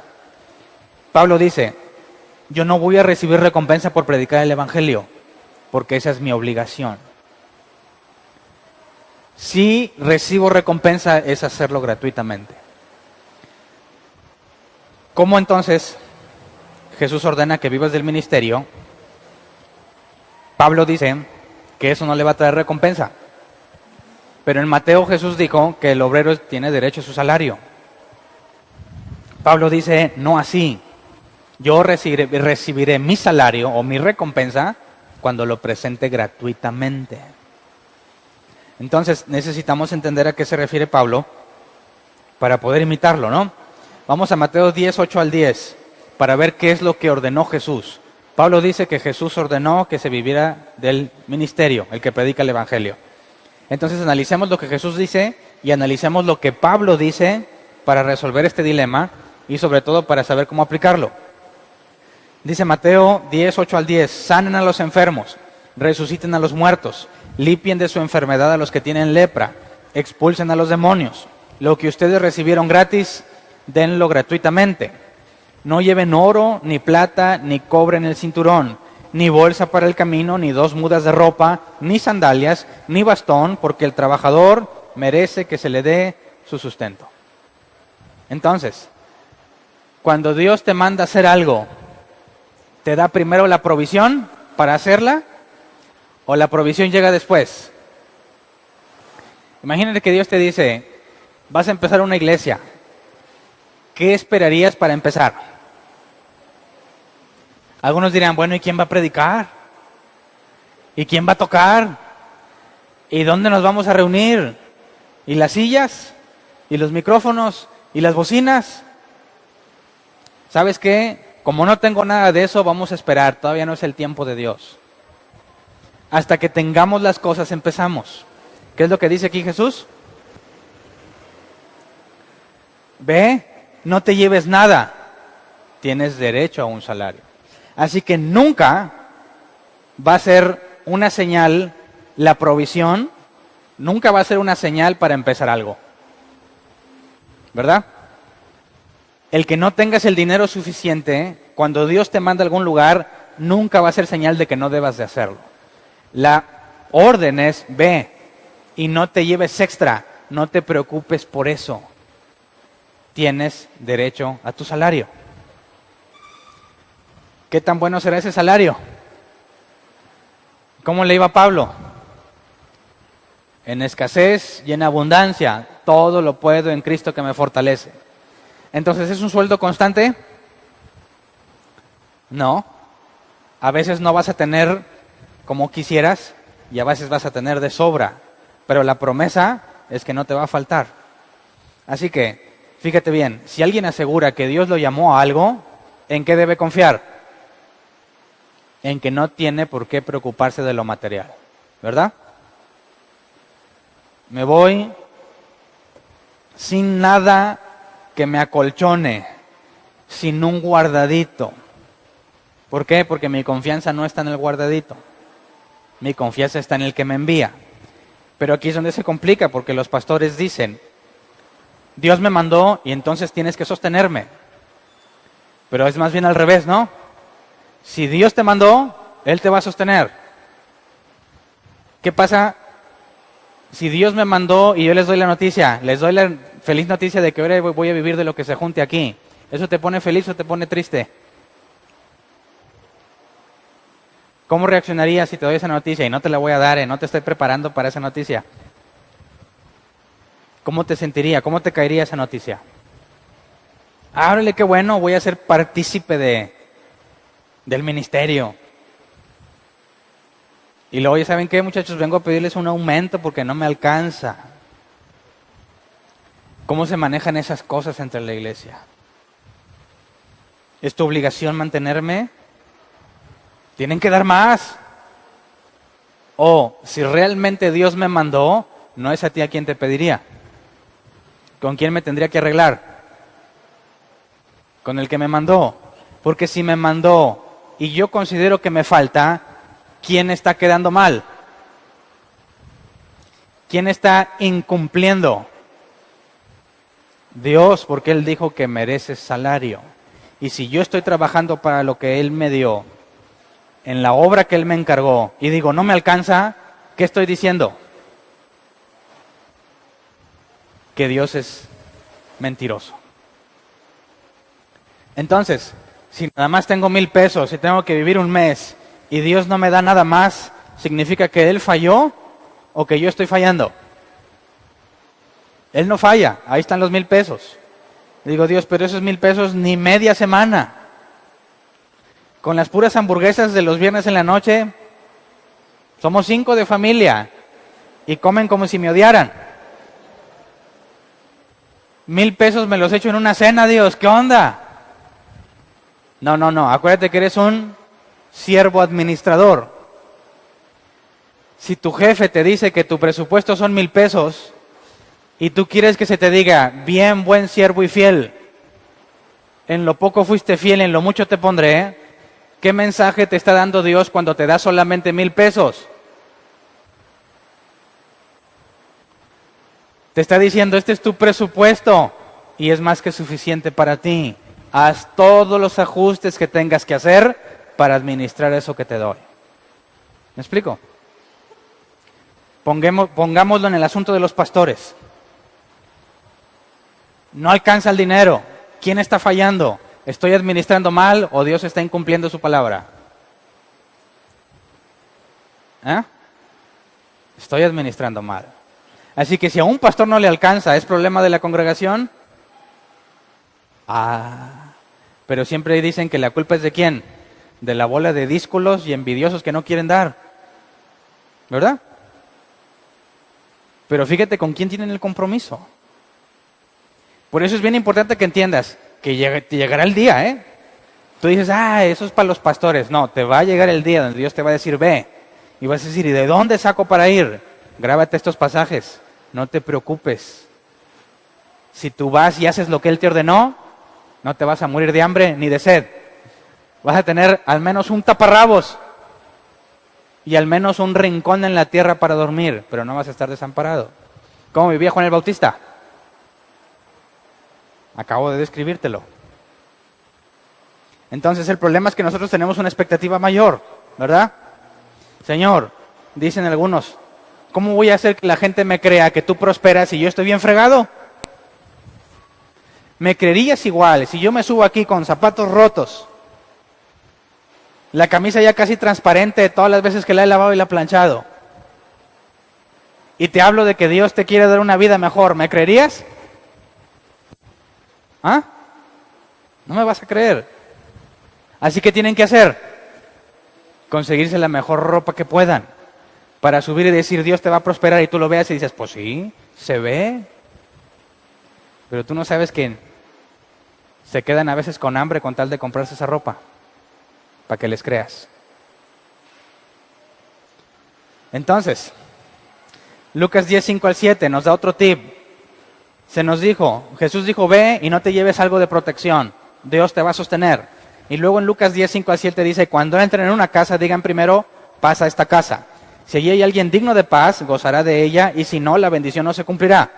Pablo dice, yo no voy a recibir recompensa por predicar el Evangelio, porque esa es mi obligación. Si recibo recompensa es hacerlo gratuitamente. ¿Cómo entonces Jesús ordena que vivas del ministerio, Pablo dice que eso no le va a traer recompensa. Pero en Mateo Jesús dijo que el obrero tiene derecho a su salario. Pablo dice, no así. Yo recibiré mi salario o mi recompensa cuando lo presente gratuitamente. Entonces necesitamos entender a qué se refiere Pablo para poder imitarlo, ¿no? Vamos a Mateo 10, 8 al 10, para ver qué es lo que ordenó Jesús. Pablo dice que Jesús ordenó que se viviera del ministerio, el que predica el Evangelio. Entonces analicemos lo que Jesús dice y analicemos lo que Pablo dice para resolver este dilema y sobre todo para saber cómo aplicarlo. Dice Mateo 10, 8 al 10, sanen a los enfermos, resuciten a los muertos, limpien de su enfermedad a los que tienen lepra, expulsen a los demonios. Lo que ustedes recibieron gratis, denlo gratuitamente. No lleven oro, ni plata, ni cobre en el cinturón, ni bolsa para el camino, ni 2 mudas de ropa, ni sandalias, ni bastón, porque el trabajador merece que se le dé su sustento. Entonces, cuando Dios te manda hacer algo, ¿te da primero la provisión para hacerla o la provisión llega después? Imagínate que Dios te dice, vas a empezar una iglesia. ¿Qué esperarías para empezar? Algunos dirán, bueno, ¿y quién va a predicar? ¿Y quién va a tocar? ¿Y dónde nos vamos a reunir? ¿Y las sillas? ¿Y los micrófonos? ¿Y las bocinas? ¿Sabes qué? Como no tengo nada de eso, vamos a esperar. Todavía no es el tiempo de Dios. Hasta que tengamos las cosas empezamos. ¿Qué es lo que dice aquí Jesús? Ve, no te lleves nada. Tienes derecho a un salario. Así que nunca va a ser una señal la provisión, nunca va a ser una señal para empezar algo. ¿Verdad? El que no tengas el dinero suficiente, cuando Dios te manda a algún lugar, nunca va a ser señal de que no debas de hacerlo. La orden es, ve y no te lleves extra, no te preocupes por eso. Tienes derecho a tu salario. ¿Qué tan bueno será ese salario? ¿Cómo le iba a Pablo? En escasez y en abundancia, todo lo puedo en Cristo que me fortalece. Entonces, ¿es un sueldo constante? No. A veces no vas a tener como quisieras y a veces vas a tener de sobra. Pero la promesa es que no te va a faltar. Así que, fíjate bien, si alguien asegura que Dios lo llamó a algo, ¿en qué debe confiar? En que no tiene por qué preocuparse de lo material, ¿verdad? Me voy sin nada que me acolchone, sin un guardadito. ¿Por qué? Porque mi confianza no está en el guardadito. Mi confianza está en el que me envía. Pero aquí es donde se complica, porque los pastores dicen, Dios me mandó y entonces tienes que sostenerme. Pero es más bien al revés, ¿no? Si Dios te mandó, Él te va a sostener. ¿Qué pasa si Dios me mandó y yo les doy la noticia? Les doy la feliz noticia de que ahora voy a vivir de lo que se junte aquí. ¿Eso te pone feliz o te pone triste? ¿Cómo reaccionarías si te doy esa noticia y no te la voy a dar, no te estoy preparando para esa noticia? ¿Cómo te sentiría? ¿Cómo te caería esa noticia? Ábrele, qué bueno, voy a ser partícipe del ministerio. Y luego, ¿ya saben qué, muchachos? Vengo a pedirles un aumento porque no me alcanza. ¿Cómo se manejan esas cosas entre la iglesia? ¿Es tu obligación mantenerme? ¿Tienen que dar más? O, si realmente Dios me mandó, no es a ti a quien te pediría. ¿Con quién me tendría que arreglar? Con el que me mandó. Porque si me mandó y yo considero que me falta, ¿quién está quedando mal? ¿Quién está incumpliendo? Dios, porque Él dijo que mereces salario. Y si yo estoy trabajando para lo que Él me dio, en la obra que Él me encargó, y digo, no me alcanza, ¿qué estoy diciendo? Que Dios es mentiroso. Entonces, Si nada más tengo 1,000 pesos y tengo que vivir un mes y Dios no me da nada más, ¿significa que Él falló o que yo estoy fallando? Él no falla, ahí están los 1,000 pesos. Digo, Dios, pero esos 1,000 pesos ni media semana. Con las puras hamburguesas de los viernes en la noche, somos 5 de familia y comen como si me odiaran. 1,000 pesos me los echo en una cena, Dios, ¿qué onda? No, acuérdate que eres un siervo administrador. Si tu jefe te dice que tu presupuesto son 1,000 pesos y tú quieres que se te diga, bien, buen siervo y fiel, en lo poco fuiste fiel, en lo mucho te pondré, ¿qué mensaje te está dando Dios cuando te da solamente 1,000 pesos? Te está diciendo, este es tu presupuesto y es más que suficiente para ti. Haz todos los ajustes que tengas que hacer para administrar eso que te doy. ¿Me explico? Pongámoslo en el asunto de los pastores. No alcanza el dinero. ¿Quién está fallando? ¿Estoy administrando mal o Dios está incumpliendo su palabra? Estoy administrando mal. Así que si a un pastor no le alcanza, ¿es problema de la congregación? Pero siempre dicen que la culpa es ¿de quién? De la bola de díscolos y envidiosos que no quieren dar. ¿Verdad? Pero fíjate con quién tienen el compromiso. Por eso es bien importante que entiendas que te llegará el día, ¿eh? Tú dices, eso es para los pastores. No, te va a llegar el día donde Dios te va a decir, ve. Y vas a decir, ¿y de dónde saco para ir? Grábate estos pasajes. No te preocupes. Si tú vas y haces lo que Él te ordenó, no te vas a morir de hambre ni de sed. Vas a tener al menos un taparrabos y al menos un rincón en la tierra para dormir, pero no vas a estar desamparado. ¿Cómo vivía Juan el Bautista? Acabo de describírtelo. Entonces el problema es que nosotros tenemos una expectativa mayor, ¿verdad? Señor, dicen algunos, ¿cómo voy a hacer que la gente me crea que tú prosperas si yo estoy bien fregado? ¿Me creerías igual si yo me subo aquí con zapatos rotos, la camisa ya casi transparente de todas las veces que la he lavado y la he planchado, y te hablo de que Dios te quiere dar una vida mejor? ¿Me creerías? No me vas a creer. Así que tienen que hacer, conseguirse la mejor ropa que puedan para subir y decir, Dios te va a prosperar, y tú lo veas y dices, pues sí, se ve. Pero tú no sabes que se quedan a veces con hambre con tal de comprarse esa ropa, para que les creas. Entonces, Lucas 10, 5 al 7 nos da otro tip. Jesús dijo, ve y no te lleves algo de protección, Dios te va a sostener. Y luego en Lucas 10, 5 al 7 dice, cuando entren en una casa, digan primero, paz a esta casa. Si allí hay alguien digno de paz, gozará de ella, y si no, la bendición no se cumplirá.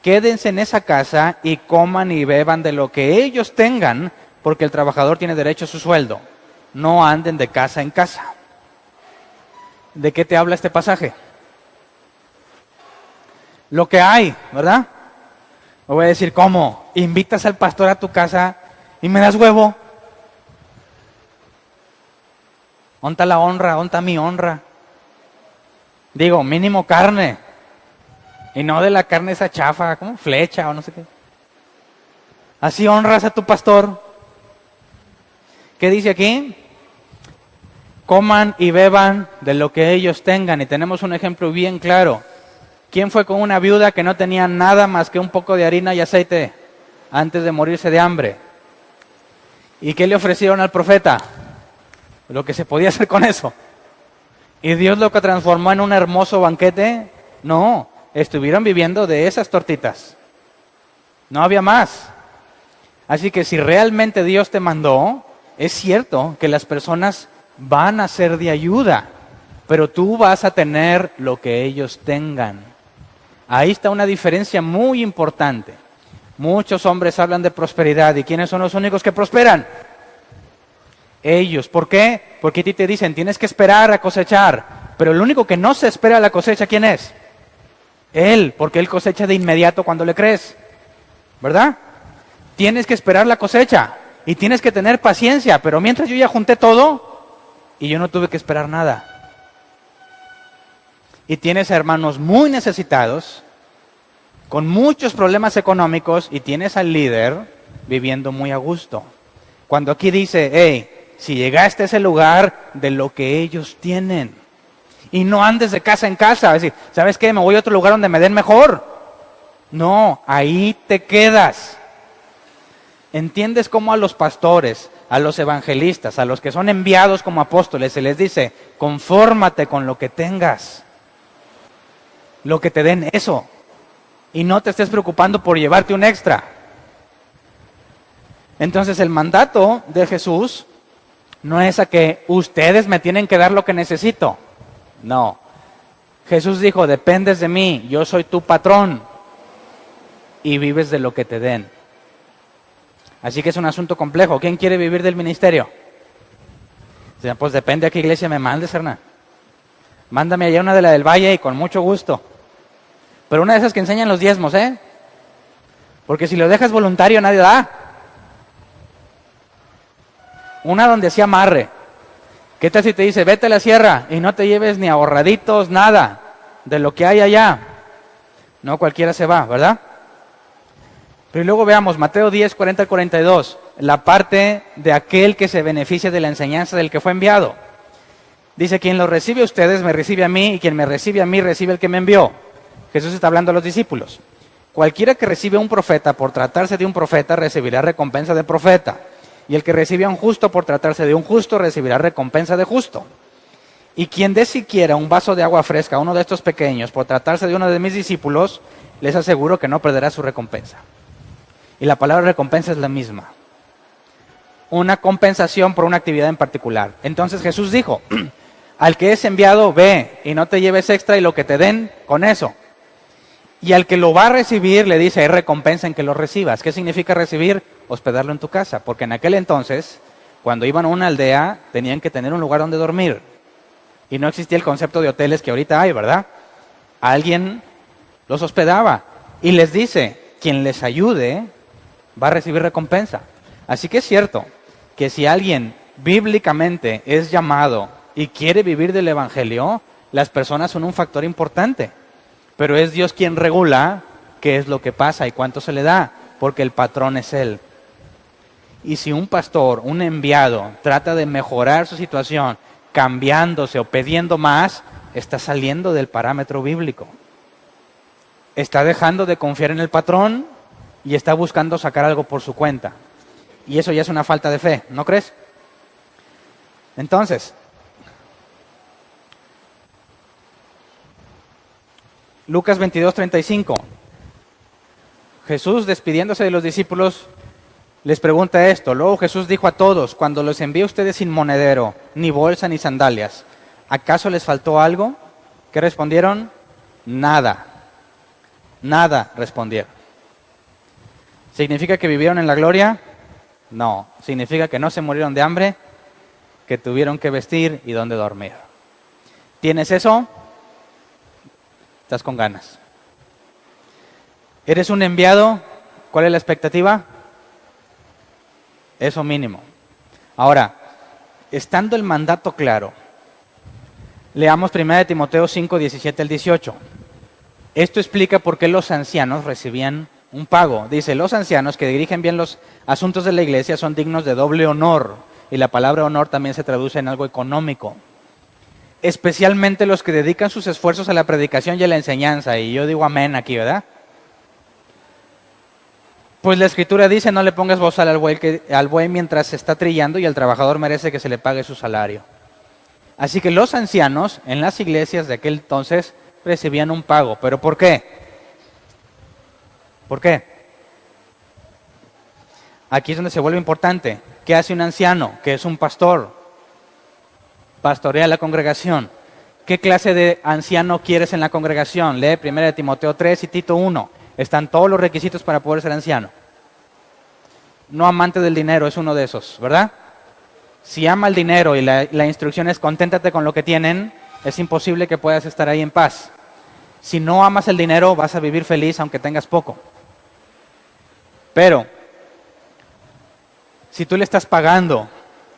Quédense en esa casa y coman y beban de lo que ellos tengan, porque el trabajador tiene derecho a su sueldo. No anden de casa en casa. ¿De qué te habla este pasaje? Lo que hay, ¿verdad? Me voy a decir, ¿cómo? ¿Invitas al pastor a tu casa y me das huevo? ¿Dónde está la honra? ¿Dónde está mi honra? Digo, mínimo carne. Y no de la carne esa chafa, como flecha o no sé qué. Así honras a tu pastor. ¿Qué dice aquí? Coman y beban de lo que ellos tengan. Y tenemos un ejemplo bien claro. ¿Quién fue con una viuda que no tenía nada más que un poco de harina y aceite antes de morirse de hambre? ¿Y qué le ofrecieron al profeta? Lo que se podía hacer con eso. ¿Y Dios lo que transformó en un hermoso banquete? No, estuvieron viviendo de esas tortitas. No había más. Así que si realmente Dios te mandó, es cierto que las personas van a ser de ayuda, pero tú vas a tener lo que ellos tengan. Ahí está una diferencia muy importante. Muchos hombres hablan de prosperidad. ¿Y quiénes son los únicos que prosperan? Ellos. ¿Por qué? Porque a ti te dicen, tienes que esperar a cosechar. Pero el único que no se espera a la cosecha, ¿quién es? Él, porque Él cosecha de inmediato cuando le crees. ¿Verdad? Tienes que esperar la cosecha. y tienes que tener paciencia, pero mientras yo ya junté todo y yo no tuve que esperar nada. Y tienes hermanos muy necesitados, con muchos problemas económicos, y tienes al líder viviendo muy a gusto. Cuando aquí dice, hey, si llegaste a ese lugar, de lo que ellos tienen. Y no andes de casa en casa, a decir, ¿sabes qué? Me voy a otro lugar donde me den mejor. No, ahí te quedas. ¿Entiendes cómo a los pastores, a los evangelistas, a los que son enviados como apóstoles, se les dice, confórmate con lo que tengas? Lo que te den eso. Y no te estés preocupando por llevarte un extra. Entonces el mandato de Jesús no es a que ustedes me tienen que dar lo que necesito. No. Jesús dijo, dependes de mí, yo soy tu patrón. Y vives de lo que te den. Así que es un asunto complejo. ¿Quién quiere vivir del ministerio? O sea, pues depende a qué iglesia me mandes, Hernán. Mándame allá una de la del Valle y con mucho gusto. Pero una de esas que enseñan los diezmos, ¿eh? Porque si lo dejas voluntario nadie da. Una donde se amarre. ¿Qué tal si te dice, vete a la sierra y no te lleves ni ahorraditos, nada de lo que hay allá? No cualquiera se va, ¿verdad? Pero luego veamos Mateo 10, 40 al 42, la parte de aquel que se beneficia de la enseñanza del que fue enviado. Dice, quien lo recibe a ustedes me recibe a mí, y quien me recibe a mí recibe al que me envió. Jesús está hablando a los discípulos. Cualquiera que recibe a un profeta por tratarse de un profeta recibirá recompensa de profeta. Y el que recibe a un justo por tratarse de un justo recibirá recompensa de justo. Y quien dé siquiera un vaso de agua fresca a uno de estos pequeños por tratarse de uno de mis discípulos, les aseguro que no perderá su recompensa. Y la palabra recompensa es la misma. Una compensación por una actividad en particular. Entonces Jesús dijo, al que es enviado, ve y no te lleves extra y lo que te den, con eso. Y al que lo va a recibir, le dice, hay recompensa en que lo recibas. ¿Qué significa recibir? Hospedarlo en tu casa. Porque en aquel entonces, cuando iban a una aldea, tenían que tener un lugar donde dormir. Y no existía el concepto de hoteles que ahorita hay, ¿verdad? Alguien los hospedaba y les dice, quien les ayude va a recibir recompensa. Así que es cierto que si alguien bíblicamente es llamado y quiere vivir del evangelio, las personas son un factor importante. Pero es Dios quien regula qué es lo que pasa y cuánto se le da, porque el patrón es Él. Y si un pastor, un enviado, trata de mejorar su situación, cambiándose o pidiendo más, está saliendo del parámetro bíblico. Está dejando de confiar en el patrón y está buscando sacar algo por su cuenta. Y eso ya es una falta de fe, ¿no crees? Entonces, Lucas 22:35. Jesús, despidiéndose de los discípulos, les pregunta esto. Luego Jesús dijo a todos, cuando los envíe a ustedes sin monedero, ni bolsa, ni sandalias, ¿acaso les faltó algo? ¿Qué respondieron? Nada. Nada respondieron. ¿Significa que vivieron en la gloria? No. ¿Significa que no se murieron de hambre? Que tuvieron que vestir y dónde dormir. ¿Tienes eso? Estás con ganas. ¿Eres un enviado? ¿Cuál es la expectativa? Eso mínimo. Ahora, estando el mandato claro, leamos 1 Timoteo 5, 17 al 18. Esto explica por qué los ancianos recibían un pago. Dice, los ancianos que dirigen bien los asuntos de la iglesia son dignos de doble honor. Y la palabra honor también se traduce en algo económico. Especialmente los que dedican sus esfuerzos a la predicación y a la enseñanza. Y yo digo amén aquí, ¿verdad? Pues la Escritura dice, no le pongas bozal al buey mientras se está trillando y el trabajador merece que se le pague su salario. Así que los ancianos en las iglesias de aquel entonces recibían un pago. ¿Pero por qué? ¿Por qué? Aquí es donde se vuelve importante. ¿Qué hace un anciano? ¿Qué es un pastor? Pastorea la congregación. ¿Qué clase de anciano quieres en la congregación? Lee 1 Timoteo 3 y Tito 1. Están todos los requisitos para poder ser anciano. No amante del dinero es uno de esos, ¿verdad? Si ama el dinero y la instrucción es conténtate con lo que tienen, es imposible que puedas estar ahí en paz. Si no amas el dinero, vas a vivir feliz aunque tengas poco. Pero Si tú le estás pagando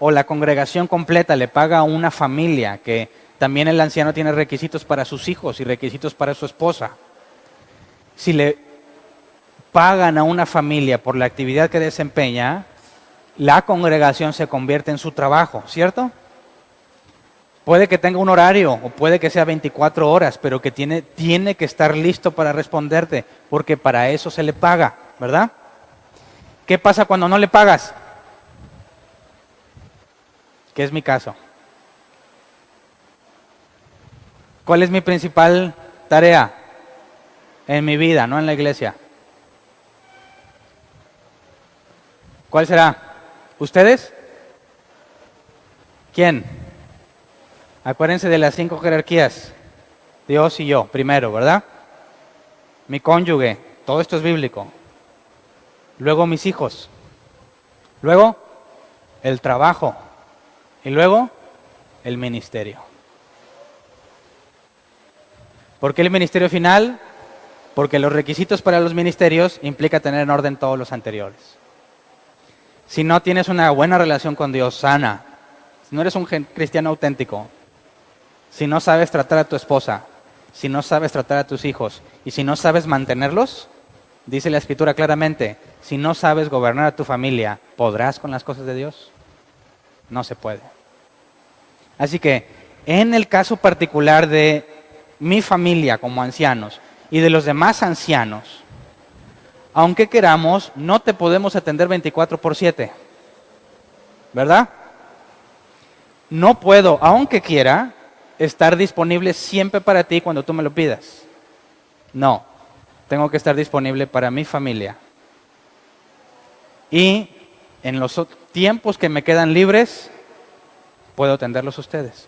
o la congregación completa le paga a una familia, que también el anciano tiene requisitos para sus hijos y requisitos para su esposa. Si le pagan a una familia por la actividad que desempeña, la congregación se convierte en su trabajo, ¿cierto? Puede que tenga un horario o puede que sea 24 horas, pero que tiene que estar listo para responderte, porque para eso se le paga, ¿verdad? ¿Qué pasa cuando no le pagas? ¿Qué es mi caso? ¿Cuál es mi principal tarea en mi vida, no en la iglesia? ¿Cuál será? ¿Ustedes? ¿Quién? Acuérdense de las 5 jerarquías. Dios y yo, primero, ¿verdad? Mi cónyuge, todo esto es bíblico. Luego mis hijos. Luego el trabajo. Y luego el ministerio. ¿Por qué el ministerio final? Porque los requisitos para los ministerios implica tener en orden todos los anteriores. Si no tienes una buena relación con Dios, sana, si no eres un cristiano auténtico, si no sabes tratar a tu esposa, si no sabes tratar a tus hijos y si no sabes mantenerlos, dice la Escritura claramente, si no sabes gobernar a tu familia, ¿podrás con las cosas de Dios? No se puede. Así que, en el caso particular de mi familia como ancianos y de los demás ancianos, aunque queramos, no te podemos atender 24/7, ¿verdad? No puedo, aunque quiera, estar disponible siempre para ti cuando tú me lo pidas. No, tengo que estar disponible para mi familia. Y en los tiempos que me quedan libres, puedo atenderlos a ustedes.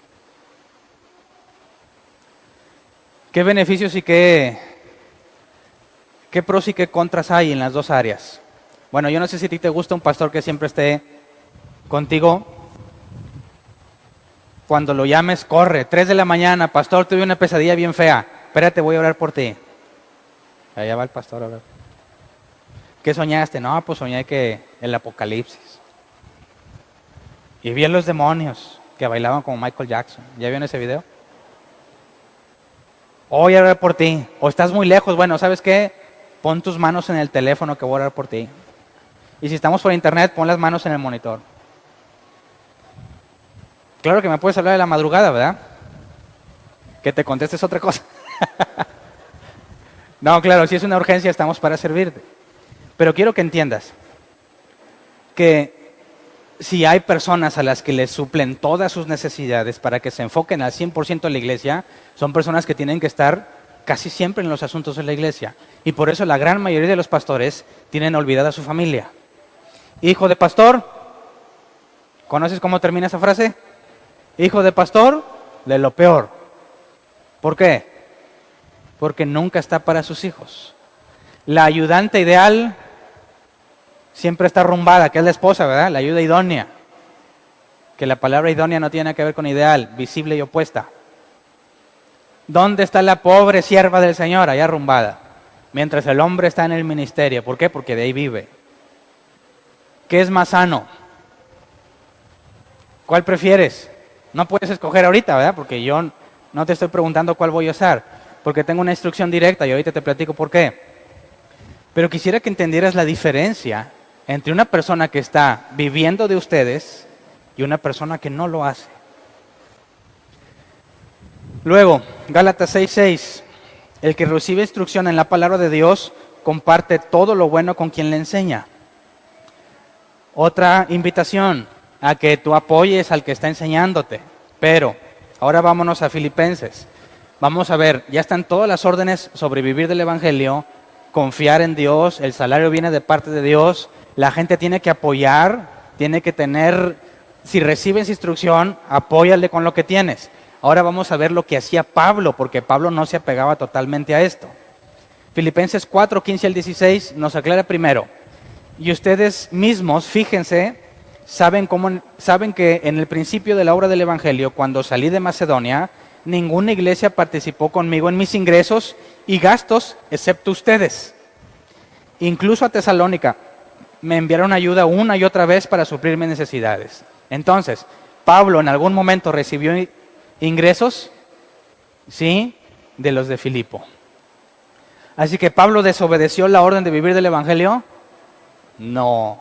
¿Qué beneficios y qué pros y qué contras hay en las dos áreas? Bueno, yo no sé si a ti te gusta un pastor que siempre esté contigo. Cuando lo llames, corre, 3 de la mañana, pastor, tuve una pesadilla bien fea. Espérate, voy a orar por ti. Allá va el pastor a orar. ¿Qué soñaste? No, pues soñé que el apocalipsis. Y vi a los demonios que bailaban como Michael Jackson. ¿Ya vieron ese video? Voy a orar por ti. O estás muy lejos, bueno, ¿sabes qué? Pon tus manos en el teléfono que voy a orar por ti. Y si estamos por internet, pon las manos en el monitor. Claro que me puedes hablar de la madrugada, ¿verdad? Que te contestes otra cosa. No, claro, si es una urgencia estamos para servirte. Pero quiero que entiendas que si hay personas a las que les suplen todas sus necesidades para que se enfoquen al 100% en la iglesia, son personas que tienen que estar casi siempre en los asuntos de la iglesia. Y por eso la gran mayoría de los pastores tienen olvidada a su familia. Hijo de pastor, ¿conoces cómo termina esa frase? Hijo de pastor, de lo peor. ¿Por qué? Porque nunca está para sus hijos. La ayudante ideal siempre está arrumbada, que es la esposa, ¿verdad? La ayuda idónea. Que la palabra idónea no tiene nada que ver con ideal, visible y opuesta. ¿Dónde está la pobre sierva del Señor? Allá arrumbada. Mientras el hombre está en el ministerio. ¿Por qué? Porque de ahí vive. ¿Qué es más sano? ¿Cuál prefieres? No puedes escoger ahorita, ¿verdad? Porque yo no te estoy preguntando cuál voy a usar, porque tengo una instrucción directa y ahorita te platico por qué. Pero quisiera que entendieras la diferencia entre una persona que está viviendo de ustedes y una persona que no lo hace. Luego, Gálatas 6:6, el que recibe instrucción en la palabra de Dios comparte todo lo bueno con quien le enseña. Otra invitación a que tú apoyes al que está enseñándote. Pero, ahora vámonos a Filipenses. Vamos a ver, ya están todas las órdenes sobre vivir del Evangelio, confiar en Dios, el salario viene de parte de Dios, la gente tiene que apoyar, tiene que tener, si recibes instrucción, apóyale con lo que tienes. Ahora vamos a ver lo que hacía Pablo, porque Pablo no se apegaba totalmente a esto. Filipenses 4:15 al 16 nos aclara primero. Y ustedes mismos, fíjense, saben que en el principio de la obra del Evangelio, cuando salí de Macedonia, ninguna iglesia participó conmigo en mis ingresos y gastos, excepto ustedes. Incluso a Tesalónica me enviaron ayuda una y otra vez para suplir mis necesidades. Entonces, Pablo en algún momento recibió ingresos, sí, de los de Filipo. Así que Pablo desobedeció la orden de vivir del Evangelio. No,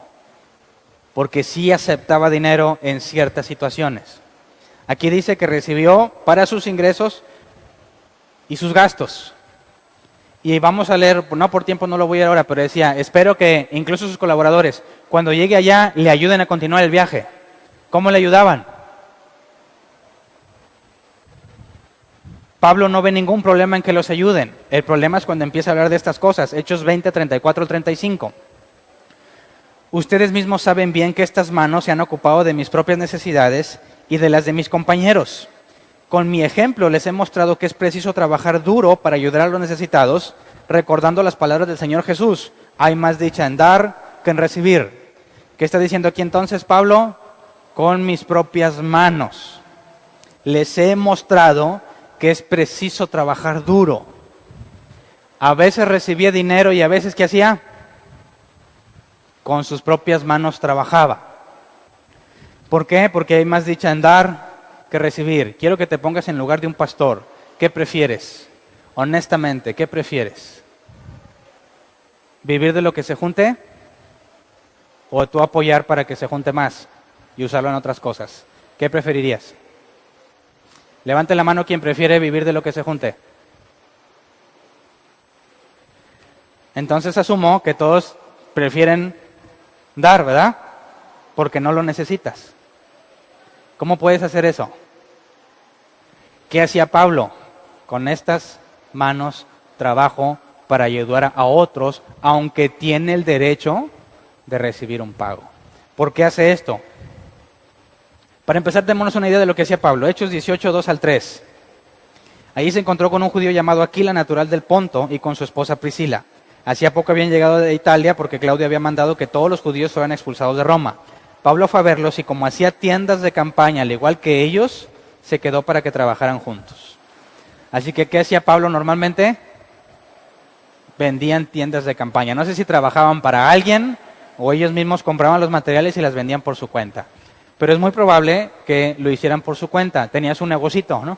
porque sí aceptaba dinero en ciertas situaciones. Aquí dice que recibió para sus ingresos y sus gastos. Y vamos a leer, no por tiempo no lo voy a leer ahora, pero decía, espero que incluso sus colaboradores, cuando llegue allá, le ayuden a continuar el viaje. ¿Cómo le ayudaban? Pablo no ve ningún problema en que los ayuden. El problema es cuando empieza a hablar de estas cosas. Hechos 20, 34, 35. Ustedes mismos saben bien que estas manos se han ocupado de mis propias necesidades y de las de mis compañeros. Con mi ejemplo les he mostrado que es preciso trabajar duro para ayudar a los necesitados, recordando las palabras del Señor Jesús. Hay más dicha en dar que en recibir. ¿Qué está diciendo aquí entonces Pablo? Con mis propias manos les he mostrado que es preciso trabajar duro. A veces recibía dinero y a veces, ¿qué hacía? Con sus propias manos trabajaba. ¿Por qué? Porque hay más dicha en dar que recibir. Quiero que te pongas en lugar de un pastor. ¿Qué prefieres? Honestamente, ¿qué prefieres? ¿Vivir de lo que se junte? ¿O tú apoyar para que se junte más y usarlo en otras cosas? ¿Qué preferirías? Levante la mano quien prefiere vivir de lo que se junte. Entonces asumo que todos prefieren dar, ¿verdad? Porque no lo necesitas. ¿Cómo puedes hacer eso? ¿Qué hacía Pablo? Con estas manos trabajo para ayudar a otros, aunque tiene el derecho de recibir un pago. ¿Por qué hace esto? Para empezar, démonos una idea de lo que hacía Pablo. Hechos 18, 2 al 3. Allí se encontró con un judío llamado Aquila, natural del Ponto, y con su esposa Priscila. Hacía poco habían llegado de Italia porque Claudio había mandado que todos los judíos fueran expulsados de Roma. Pablo fue a verlos y como hacía tiendas de campaña, al igual que ellos, se quedó para que trabajaran juntos. Así que, ¿qué hacía Pablo normalmente? Vendían tiendas de campaña. No sé si trabajaban para alguien o ellos mismos compraban los materiales y las vendían por su cuenta. Pero es muy probable que lo hicieran por su cuenta. Tenías un negocito, ¿no?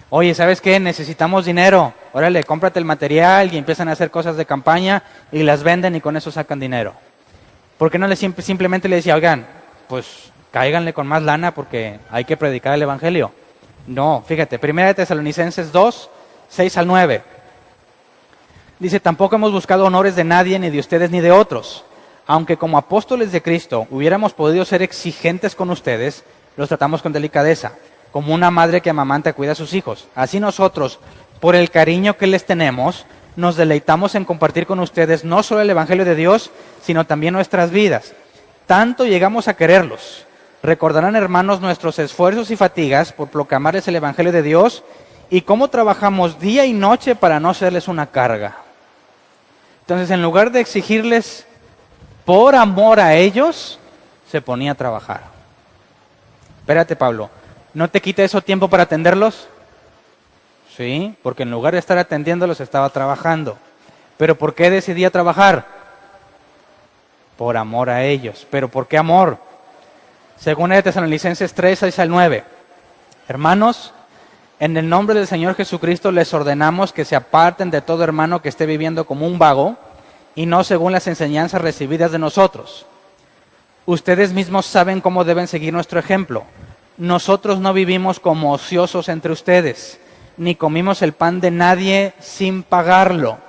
Oye, ¿sabes qué? Necesitamos dinero. Órale, cómprate el material y empiezan a hacer cosas de campaña y las venden y con eso sacan dinero. ¿Por qué no simplemente le decía, oigan, pues cáiganle con más lana porque hay que predicar el Evangelio? No, fíjate, 1 Tesalonicenses 2, 6 al 9. Dice, tampoco hemos buscado honores de nadie, ni de ustedes, ni de otros. Aunque como apóstoles de Cristo hubiéramos podido ser exigentes con ustedes, los tratamos con delicadeza, como una madre que amamanta cuida a sus hijos. Así nosotros, por el cariño que les tenemos, nos deleitamos en compartir con ustedes no solo el Evangelio de Dios, sino también nuestras vidas. Tanto llegamos a quererlos. Recordarán, hermanos, nuestros esfuerzos y fatigas por proclamarles el Evangelio de Dios y cómo trabajamos día y noche para no serles una carga. Entonces, en lugar de exigirles por amor a ellos, se ponía a trabajar. Espérate, Pablo, ¿no te quita eso tiempo para atenderlos? Sí, porque en lugar de estar atendiéndolos, estaba trabajando. ¿Pero por qué decidía trabajar? Por amor a ellos. ¿Pero por qué amor? Según Tesalonicenses 3, 6 al 9. Hermanos, en el nombre del Señor Jesucristo les ordenamos que se aparten de todo hermano que esté viviendo como un vago y no según las enseñanzas recibidas de nosotros. Ustedes mismos saben cómo deben seguir nuestro ejemplo. Nosotros no vivimos como ociosos entre ustedes, ni comimos el pan de nadie sin pagarlo.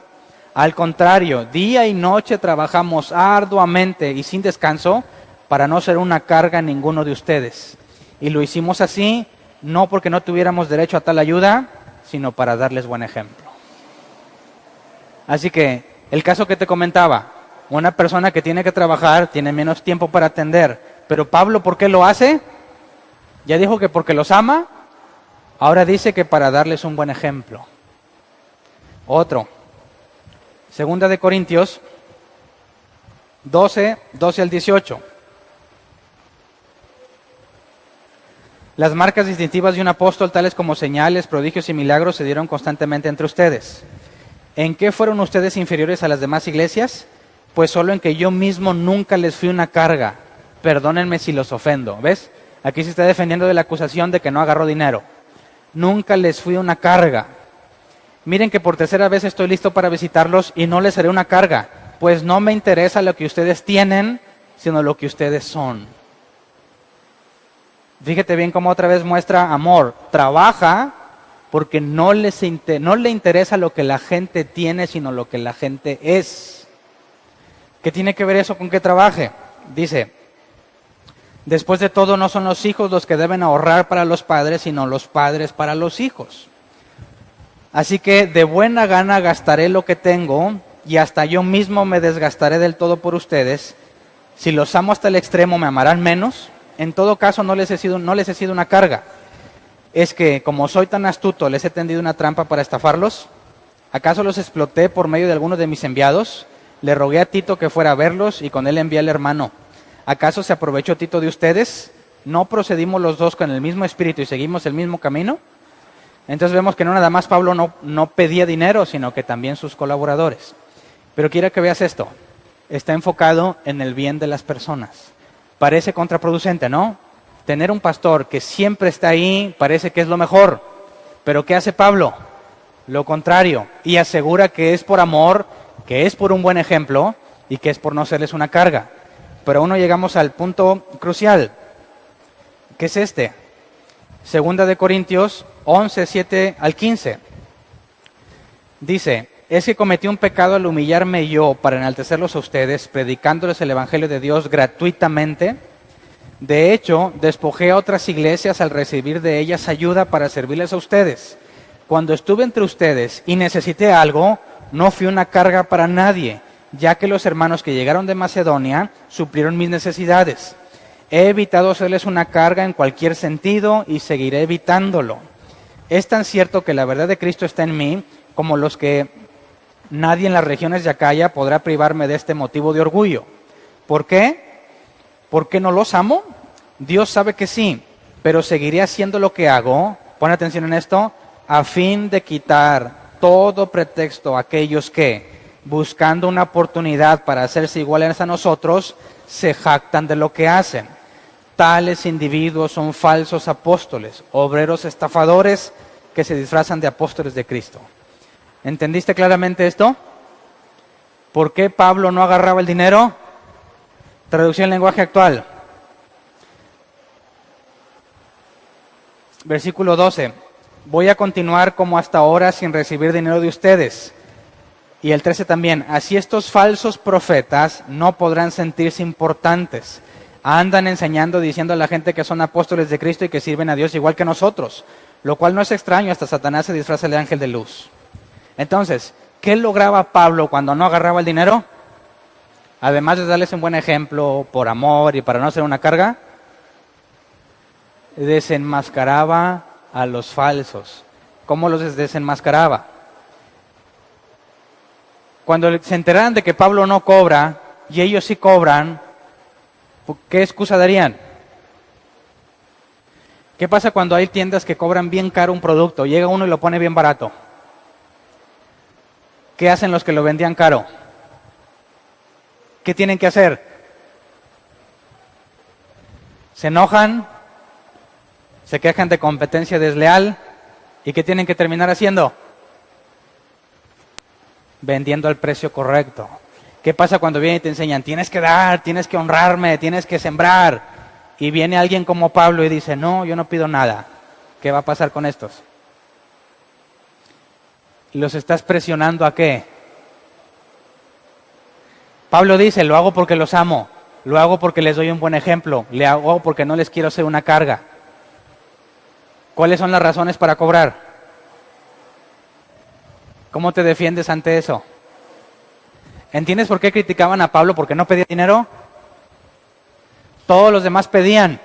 Al contrario, día y noche trabajamos arduamente y sin descanso para no ser una carga a ninguno de ustedes. Y lo hicimos así, no porque no tuviéramos derecho a tal ayuda, sino para darles buen ejemplo. Así que, el caso que te comentaba, una persona que tiene que trabajar tiene menos tiempo para atender. Pero Pablo, ¿por qué lo hace? Ya dijo que porque los ama, ahora dice que para darles un buen ejemplo. Otro, 2 de Corintios 12, 12 al 18. Las marcas distintivas de un apóstol, tales como señales, prodigios y milagros, se dieron constantemente entre ustedes. ¿En qué fueron ustedes inferiores a las demás iglesias? pues solo en que yo mismo nunca les fui una carga. Perdónenme si los ofendo. ¿Ves? Aquí se está defendiendo de la acusación de que no agarró dinero. Nunca les fui una carga. Miren que por tercera vez estoy listo para visitarlos y no les seré una carga, pues no me interesa lo que ustedes tienen, sino lo que ustedes son. Fíjate bien cómo otra vez muestra amor. Trabaja porque no le interesa lo que la gente tiene, sino lo que la gente es. ¿Qué tiene que ver eso con que trabaje? Dice, después de todo no son los hijos los que deben ahorrar para los padres, sino los padres para los hijos. Así que de buena gana gastaré lo que tengo y hasta yo mismo me desgastaré del todo por ustedes. Si los amo hasta el extremo, ¿me amarán menos? En todo caso, no les he sido una carga. ¿Es que, como soy tan astuto, les he tendido una trampa para estafarlos? ¿Acaso los exploté por medio de alguno de mis enviados? Le rogué a Tito que fuera a verlos y con él envié al hermano. ¿Acaso se aprovechó Tito de ustedes? ¿No procedimos los dos con el mismo espíritu y seguimos el mismo camino? Entonces vemos que no nada más Pablo no pedía dinero, sino que también sus colaboradores. Pero quiero que veas esto. Está enfocado en el bien de las personas. Parece contraproducente, ¿no? Tener un pastor que siempre está ahí parece que es lo mejor. Pero ¿qué hace Pablo? Lo contrario. Y asegura que es por amor, que es por un buen ejemplo y que es por no serles una carga. Pero aún no llegamos al punto crucial. ¿Qué es este? Segunda de Corintios 11, 7 al 15. Dice, es que cometí un pecado al humillarme yo para enaltecerlos a ustedes, predicándoles el Evangelio de Dios gratuitamente. De hecho, despojé a otras iglesias al recibir de ellas ayuda para servirles a ustedes. Cuando estuve entre ustedes y necesité algo, no fui una carga para nadie, ya que los hermanos que llegaron de Macedonia suplieron mis necesidades. He evitado hacerles una carga en cualquier sentido y seguiré evitándolo. Es tan cierto que la verdad de Cristo está en mí, como los que nadie en las regiones de Acaya podrá privarme de este motivo de orgullo. ¿Por qué? ¿Por qué no los amo? Dios sabe que sí, pero seguiré haciendo lo que hago, pon atención en esto, a fin de quitar todo pretexto a aquellos que, buscando una oportunidad para hacerse iguales a nosotros, se jactan de lo que hacen. Tales individuos son falsos apóstoles, obreros estafadores que se disfrazan de apóstoles de Cristo. ¿Entendiste claramente esto? ¿Por qué Pablo no agarraba el dinero? Traducción en lenguaje actual. Versículo 12. Voy a continuar como hasta ahora sin recibir dinero de ustedes. Y el 13 también. Así estos falsos profetas no podrán sentirse importantes. Andan enseñando, diciendo a la gente que son apóstoles de Cristo y que sirven a Dios igual que nosotros. Lo cual no es extraño, hasta Satanás se disfraza de ángel de luz. Entonces, ¿qué lograba Pablo cuando no agarraba el dinero? Además de darles un buen ejemplo por amor y para no ser una carga, desenmascaraba a los falsos. ¿Cómo los desenmascaraba? Cuando se enteraran de que Pablo no cobra y ellos sí cobran, ¿qué excusa darían? ¿Qué pasa cuando hay tiendas que cobran bien caro un producto? Llega uno y lo pone bien barato. ¿Qué hacen los que lo vendían caro? ¿Qué tienen que hacer? Se enojan, se quejan de competencia desleal, ¿y qué tienen que terminar haciendo? Vendiendo al precio correcto. ¿Qué pasa cuando vienen y te enseñan? Tienes que dar, tienes que honrarme, tienes que sembrar. Y viene alguien como Pablo y dice, no, yo no pido nada. ¿Qué va a pasar con estos? ¿Los estás presionando a qué? Pablo dice, lo hago porque los amo, lo hago porque les doy un buen ejemplo, lo hago porque no les quiero hacer una carga. ¿Cuáles son las razones para cobrar? ¿Cómo te defiendes ante eso? ¿Entiendes por qué criticaban a Pablo porque no pedía dinero? Todos los demás pedían.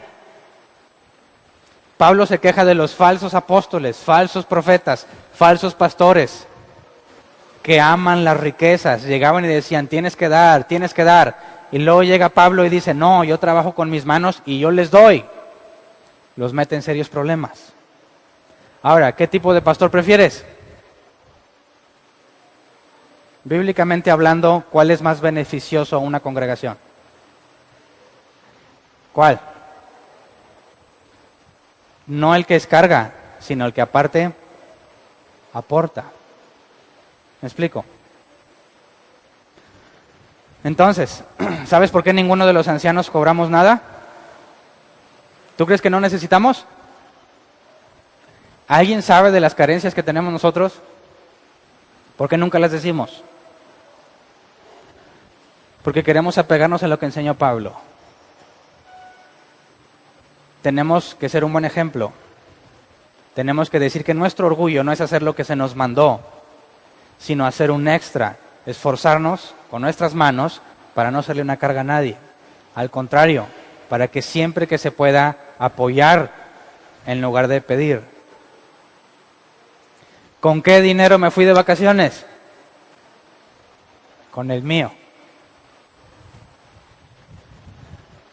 Pablo se queja de los falsos apóstoles, falsos profetas, falsos pastores, que aman las riquezas. Llegaban y decían, tienes que dar, tienes que dar. Y luego llega Pablo y dice, no, yo trabajo con mis manos y yo les doy. Los mete en serios problemas. Ahora, ¿qué tipo de pastor prefieres? Bíblicamente hablando, ¿cuál es más beneficioso a una congregación? ¿Cuál? No el que descarga, sino el que aparte aporta. ¿Me explico? Entonces, ¿sabes por qué ninguno de los ancianos cobramos nada? ¿Tú crees que no necesitamos? ¿Alguien sabe de las carencias que tenemos nosotros? ¿Por qué nunca las decimos? Porque queremos apegarnos a lo que enseñó Pablo. Tenemos que ser un buen ejemplo. Tenemos que decir que nuestro orgullo no es hacer lo que se nos mandó, sino hacer un extra, esforzarnos con nuestras manos para no hacerle una carga a nadie. Al contrario, para que siempre que se pueda apoyar en lugar de pedir. ¿Con qué dinero me fui de vacaciones? Con el mío.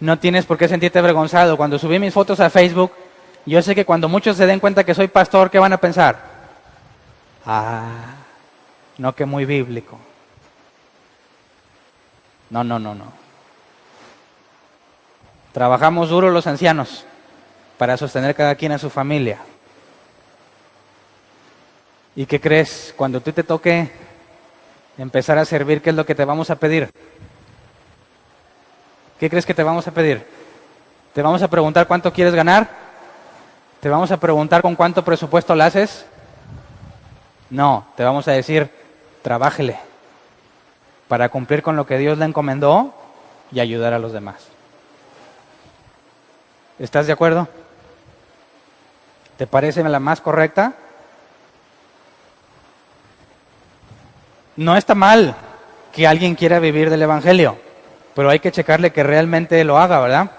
No tienes por qué sentirte avergonzado. Cuando subí mis fotos a Facebook, yo sé que cuando muchos se den cuenta que soy pastor, ¿qué van a pensar? No, que muy bíblico. No. Trabajamos duro los ancianos para sostener cada quien a su familia. ¿Y qué crees? Cuando a ti te toque empezar a servir, ¿qué es lo que te vamos a pedir? ¿Qué crees que te vamos a pedir? ¿Te vamos a preguntar cuánto quieres ganar? ¿Te vamos a preguntar con cuánto presupuesto lo haces? No, te vamos a decir, trabájele para cumplir con lo que Dios le encomendó y ayudar a los demás. ¿Estás de acuerdo? ¿Te parece la más correcta? No está mal que alguien quiera vivir del Evangelio, pero hay que checarle que realmente lo haga, ¿verdad?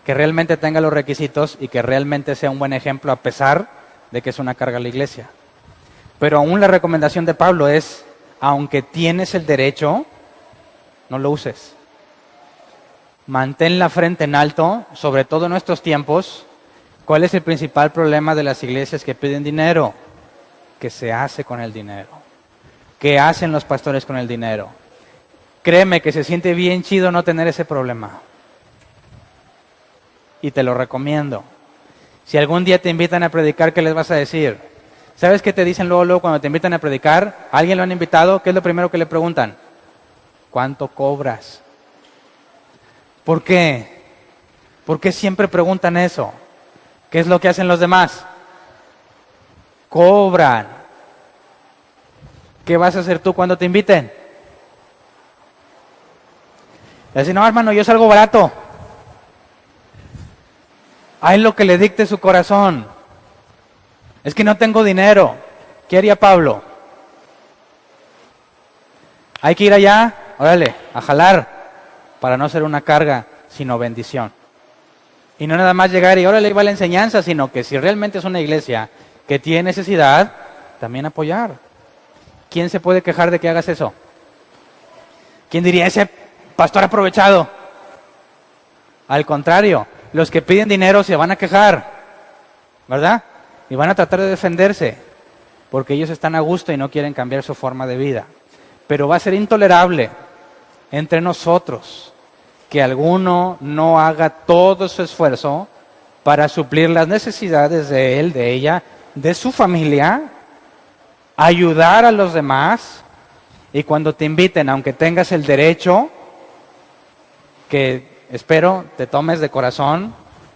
Que realmente tenga los requisitos y que realmente sea un buen ejemplo a pesar de que es una carga a la iglesia. Pero aún la recomendación de Pablo es, aunque tienes el derecho, no lo uses. Mantén la frente en alto, sobre todo en nuestros tiempos. ¿Cuál es el principal problema de las iglesias que piden dinero? ¿Qué se hace con el dinero? ¿Qué hacen los pastores con el dinero? Créeme que se siente bien chido no tener ese problema. Y te lo recomiendo. Si algún día te invitan a predicar, ¿qué les vas a decir? ¿Sabes qué te dicen luego cuando te invitan a predicar? ¿A alguien lo han invitado? ¿Qué es lo primero que le preguntan? ¿Cuánto cobras? ¿Por qué? ¿Por qué siempre preguntan eso? ¿Qué es lo que hacen los demás? Cobran. ¿Qué vas a hacer tú cuando te inviten? Le dicen, no, hermano, yo salgo barato. Hay lo que le dicte su corazón. Es que no tengo dinero. ¿Qué haría Pablo? Hay que ir allá, órale, a jalar, para no ser una carga, sino bendición. Y no nada más llegar y órale, va la enseñanza, sino que si realmente es una iglesia que tiene necesidad, también apoyar. ¿Quién se puede quejar de que hagas eso? ¿Quién diría, ese pastor aprovechado? Al contrario, los que piden dinero se van a quejar, ¿verdad? Y van a tratar de defenderse, porque ellos están a gusto y no quieren cambiar su forma de vida. Pero va a ser intolerable entre nosotros que alguno no haga todo su esfuerzo para suplir las necesidades de él, de ella, de su familia, ayudar a los demás, y cuando te inviten, aunque tengas el derecho, que espero te tomes de corazón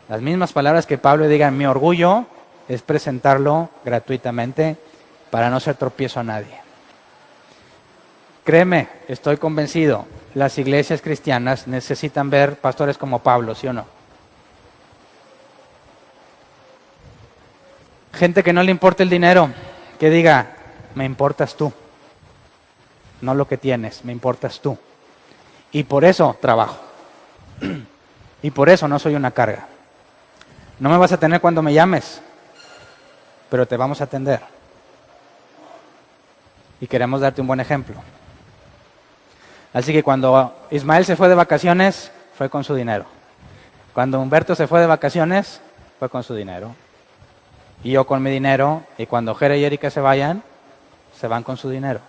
las mismas palabras que Pablo diga, mi orgullo es presentarlo gratuitamente para no ser tropiezo a nadie. Créeme, estoy convencido, las iglesias cristianas necesitan ver pastores como Pablo, ¿sí o no? Gente que no le importa el dinero, que diga, me importas tú, no lo que tienes, me importas tú. Y por eso trabajo. Y por eso no soy una carga. No me vas a tener cuando me llames, pero te vamos a atender. Y queremos darte un buen ejemplo. Así que cuando Ismael se fue de vacaciones, fue con su dinero. Cuando Humberto se fue de vacaciones, fue con su dinero. Y yo con mi dinero, y cuando Jere y Erika se vayan, se van con su dinero.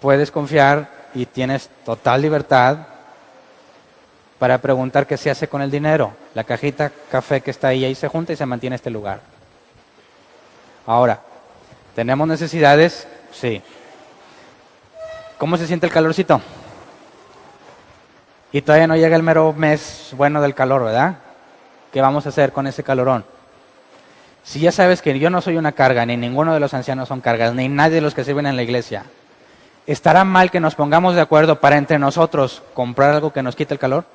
puedes confiar y tienes total libertad para preguntar qué se hace con el dinero. La cajita café que está ahí se junta y se mantiene en este lugar. Ahora, ¿tenemos necesidades? Sí. ¿Cómo se siente el calorcito? Y todavía no llega el mero mes bueno del calor, ¿verdad? ¿Qué vamos a hacer con ese calorón? Si ya sabes que yo no soy una carga, ni ninguno de los ancianos son cargas, ni nadie de los que sirven en la iglesia, ¿estará mal que nos pongamos de acuerdo para entre nosotros comprar algo que nos quite el calor?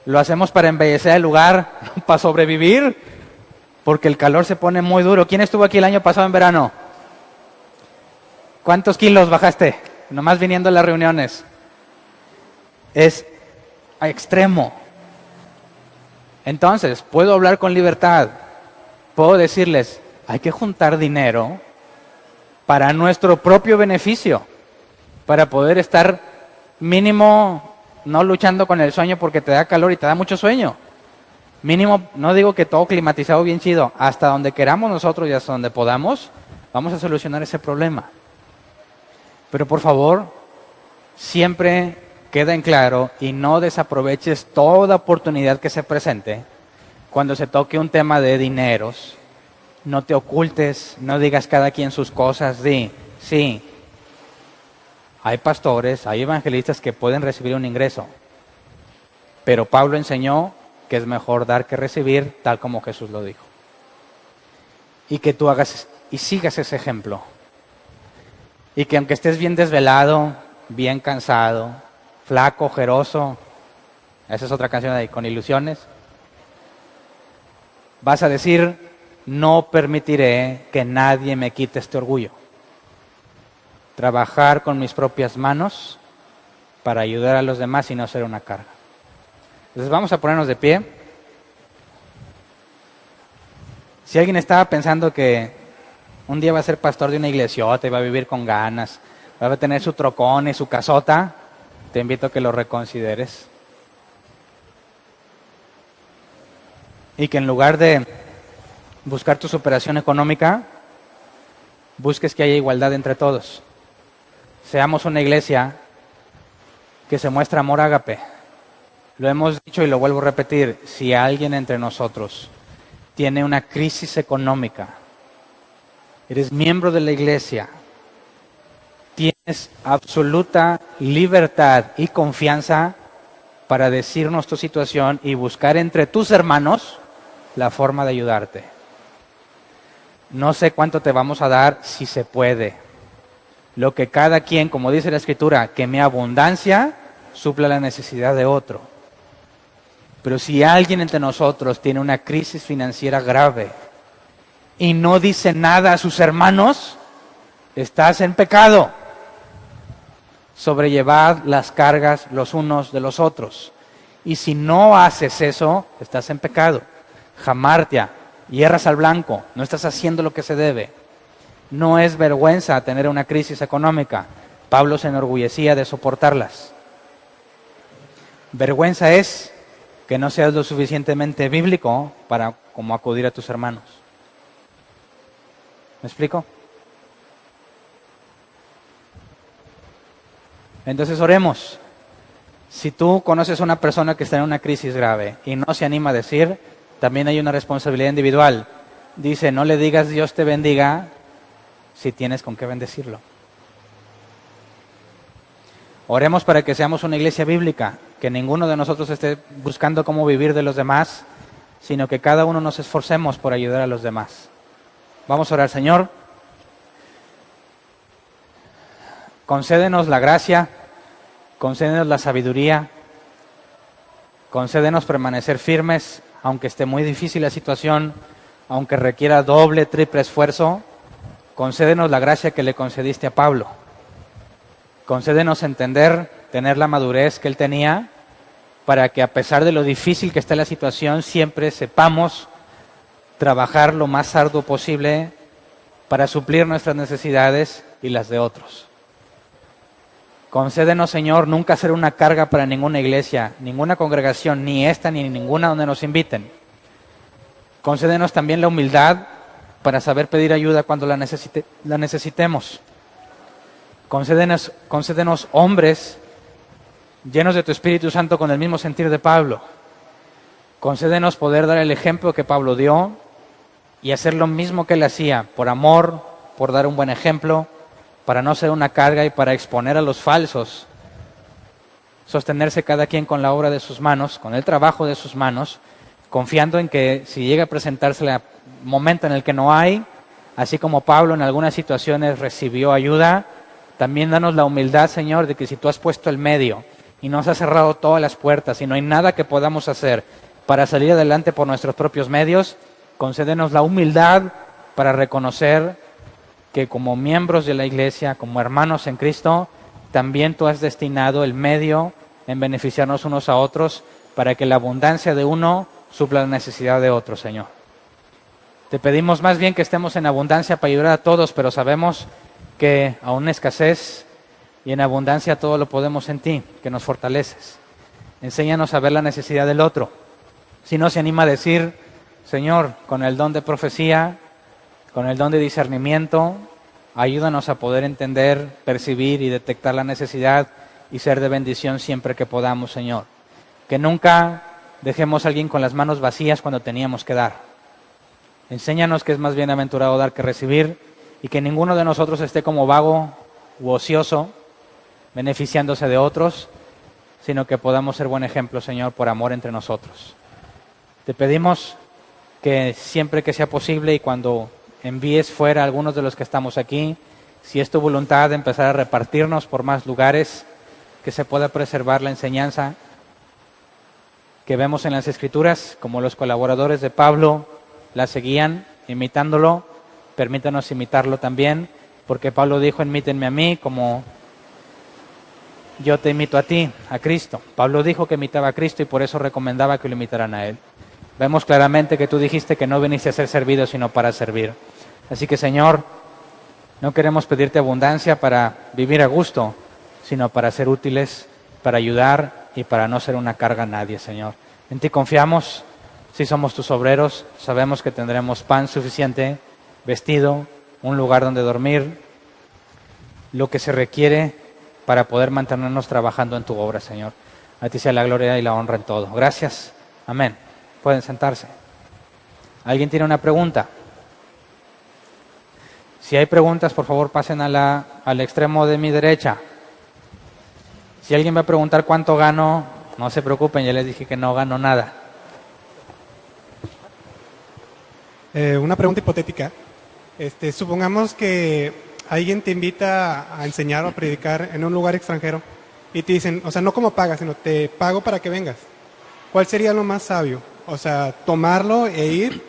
¿Lo hacemos para embellecer el lugar, para sobrevivir? Porque el calor se pone muy duro. ¿Quién estuvo aquí el año pasado en verano? ¿Cuántos kilos bajaste? Nomás viniendo a las reuniones. Es extremo. Entonces, puedo hablar con libertad. Puedo decirles, hay que juntar dinero para nuestro propio beneficio, para poder estar mínimo no luchando con el sueño porque te da calor y te da mucho sueño. Mínimo, no digo que todo climatizado bien chido, hasta donde queramos nosotros y hasta donde podamos, vamos a solucionar ese problema. Pero por favor, siempre queda en claro y no desaproveches toda oportunidad que se presente cuando se toque un tema de dineros. No te ocultes, no digas cada quien sus cosas, di, sí, hay pastores, hay evangelistas que pueden recibir un ingreso, pero Pablo enseñó que es mejor dar que recibir, tal como Jesús lo dijo. Y que tú hagas y sigas ese ejemplo. Y que aunque estés bien desvelado, bien cansado, flaco, ojeroso, esa es otra canción ahí, con ilusiones, vas a decir, no permitiré que nadie me quite este orgullo. Trabajar con mis propias manos para ayudar a los demás y no ser una carga. Entonces vamos a ponernos de pie. Si alguien estaba pensando que un día va a ser pastor de una iglesiota y va a vivir con ganas, va a tener su trocón y su casota, te invito a que lo reconsideres. Y que en lugar de buscar tu superación económica, busques que haya igualdad entre todos. Seamos una iglesia que se muestra amor ágape. Lo hemos dicho y lo vuelvo a repetir, si alguien entre nosotros tiene una crisis económica, eres miembro de la iglesia, tienes absoluta libertad y confianza para decirnos tu situación y buscar entre tus hermanos la forma de ayudarte. No sé cuánto te vamos a dar, si se puede. Lo que cada quien, como dice la Escritura, que mi abundancia supla la necesidad de otro. Pero si alguien entre nosotros tiene una crisis financiera grave y no dice nada a sus hermanos, estás en pecado. Sobrellevad las cargas los unos de los otros. Y si no haces eso, estás en pecado. Jamartia, hierras al blanco, no estás haciendo lo que se debe. No es vergüenza tener una crisis económica. Pablo se enorgullecía de soportarlas. Vergüenza es que no seas lo suficientemente bíblico para como acudir a tus hermanos. ¿Me explico? Entonces oremos. Si tú conoces a una persona que está en una crisis grave y no se anima a decir, también hay una responsabilidad individual. Dice, no le digas Dios te bendiga si tienes con qué bendecirlo. Oremos para que seamos una iglesia bíblica, que ninguno de nosotros esté buscando cómo vivir de los demás, sino que cada uno nos esforcemos por ayudar a los demás. Vamos a orar, Señor. Concédenos la gracia, concédenos la sabiduría, concédenos permanecer firmes, aunque esté muy difícil la situación, aunque requiera doble, triple esfuerzo. Concédenos la gracia que le concediste a Pablo. Concédenos entender, tener la madurez que él tenía, para que a pesar de lo difícil que está la situación, siempre sepamos trabajar lo más arduo posible para suplir nuestras necesidades y las de otros. Concédenos, Señor, nunca ser una carga para ninguna iglesia, ninguna congregación, ni esta ni ninguna donde nos inviten. Concédenos también la humildad para saber pedir ayuda cuando la necesitemos. Concédenos hombres llenos de tu Espíritu Santo con el mismo sentir de Pablo. Concédenos poder dar el ejemplo que Pablo dio y hacer lo mismo que él hacía, por amor, por dar un buen ejemplo, para no ser una carga y para exponer a los falsos. Sostenerse cada quien con la obra de sus manos, con el trabajo de sus manos, confiando en que si llega a presentarse el momento en el que no hay, así como Pablo en algunas situaciones recibió ayuda, también danos la humildad, Señor, de que si tú has puesto el medio y nos has cerrado todas las puertas y no hay nada que podamos hacer para salir adelante por nuestros propios medios, concédenos la humildad para reconocer que como miembros de la Iglesia, como hermanos en Cristo, también tú has destinado el medio en beneficiarnos unos a otros para que la abundancia de uno supla la necesidad de otro, Señor. Te pedimos más bien que estemos en abundancia para ayudar a todos, pero sabemos que aún en escasez y en abundancia todo lo podemos en ti, que nos fortaleces. Enséñanos a ver la necesidad del otro. Si no se anima a decir, Señor, con el don de profecía, con el don de discernimiento, ayúdanos a poder entender, percibir y detectar la necesidad y ser de bendición siempre que podamos, Señor. Que nunca dejemos a alguien con las manos vacías cuando teníamos que dar. Enséñanos que es más bienaventurado dar que recibir y que ninguno de nosotros esté como vago u ocioso, beneficiándose de otros, sino que podamos ser buen ejemplo, Señor, por amor entre nosotros. Te pedimos que siempre que sea posible y cuando envíes fuera a algunos de los que estamos aquí, si es tu voluntad de empezar a repartirnos por más lugares, que se pueda preservar la enseñanza que vemos en las Escrituras, como los colaboradores de Pablo la seguían, imitándolo. Permítanos imitarlo también, porque Pablo dijo, imítenme a mí como yo te imito a ti, a Cristo. Pablo dijo que imitaba a Cristo y por eso recomendaba que lo imitaran a Él. Vemos claramente que tú dijiste que no viniste a ser servido, sino para servir. Así que, Señor, no queremos pedirte abundancia para vivir a gusto, sino para ser útiles, para ayudar y para no ser una carga a nadie, Señor. En ti confiamos, si somos tus obreros, sabemos que tendremos pan suficiente, vestido, un lugar donde dormir, lo que se requiere para poder mantenernos trabajando en tu obra, Señor. A ti sea la gloria y la honra en todo. Gracias. Amén. Pueden sentarse. ¿Alguien tiene una pregunta? Si hay preguntas, por favor, pasen al extremo de mi derecha. Si alguien va a preguntar cuánto gano, no se preocupen, ya les dije que no gano nada. Una pregunta hipotética. Supongamos que alguien te invita a enseñar o a predicar en un lugar extranjero y te dicen, o sea, no como pagas, sino te pago para que vengas. ¿Cuál sería lo más sabio? O sea, tomarlo e ir,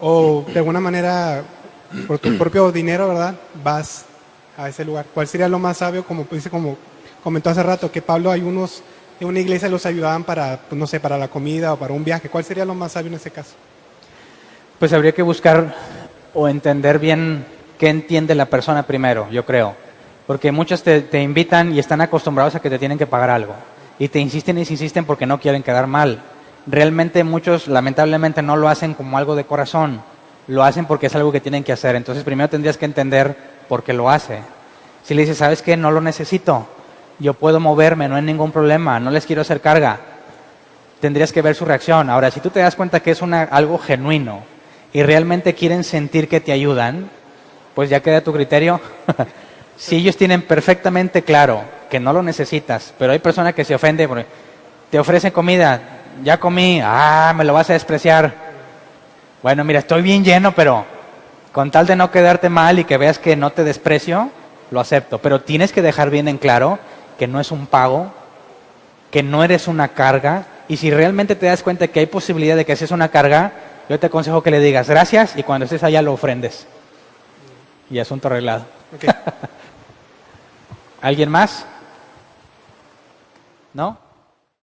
o de alguna manera, por tu propio dinero, ¿verdad? Vas a ese lugar. ¿Cuál sería lo más sabio? Como comentó hace rato, que Pablo, hay unos de una iglesia los ayudaban para, pues, no sé, para la comida o para un viaje. ¿Cuál sería lo más sabio en ese caso? Pues habría que buscar o entender bien qué entiende la persona primero, yo creo. Porque muchos te invitan y están acostumbrados a que te tienen que pagar algo. Y te insisten porque no quieren quedar mal. Realmente muchos, lamentablemente, no lo hacen como algo de corazón. Lo hacen porque es algo que tienen que hacer. Entonces primero tendrías que entender por qué lo hace. Si le dices, ¿sabes qué? No lo necesito. Yo puedo moverme, no hay ningún problema. No les quiero hacer carga. Tendrías que ver su reacción. Ahora, si tú te das cuenta que es algo genuino y realmente quieren sentir que te ayudan, pues ya queda a tu criterio. Si ellos tienen perfectamente claro que no lo necesitas, pero hay personas que se ofenden porque te ofrecen comida, ya comí, me lo vas a despreciar. Bueno, mira, estoy bien lleno, pero con tal de no quedarte mal y que veas que no te desprecio, lo acepto. Pero tienes que dejar bien en claro que no es un pago, que no eres una carga, y si realmente te das cuenta que hay posibilidad de que seas una carga, yo te aconsejo que le digas gracias y cuando estés allá lo ofrendes. Y asunto arreglado. Okay. ¿Alguien más? ¿No?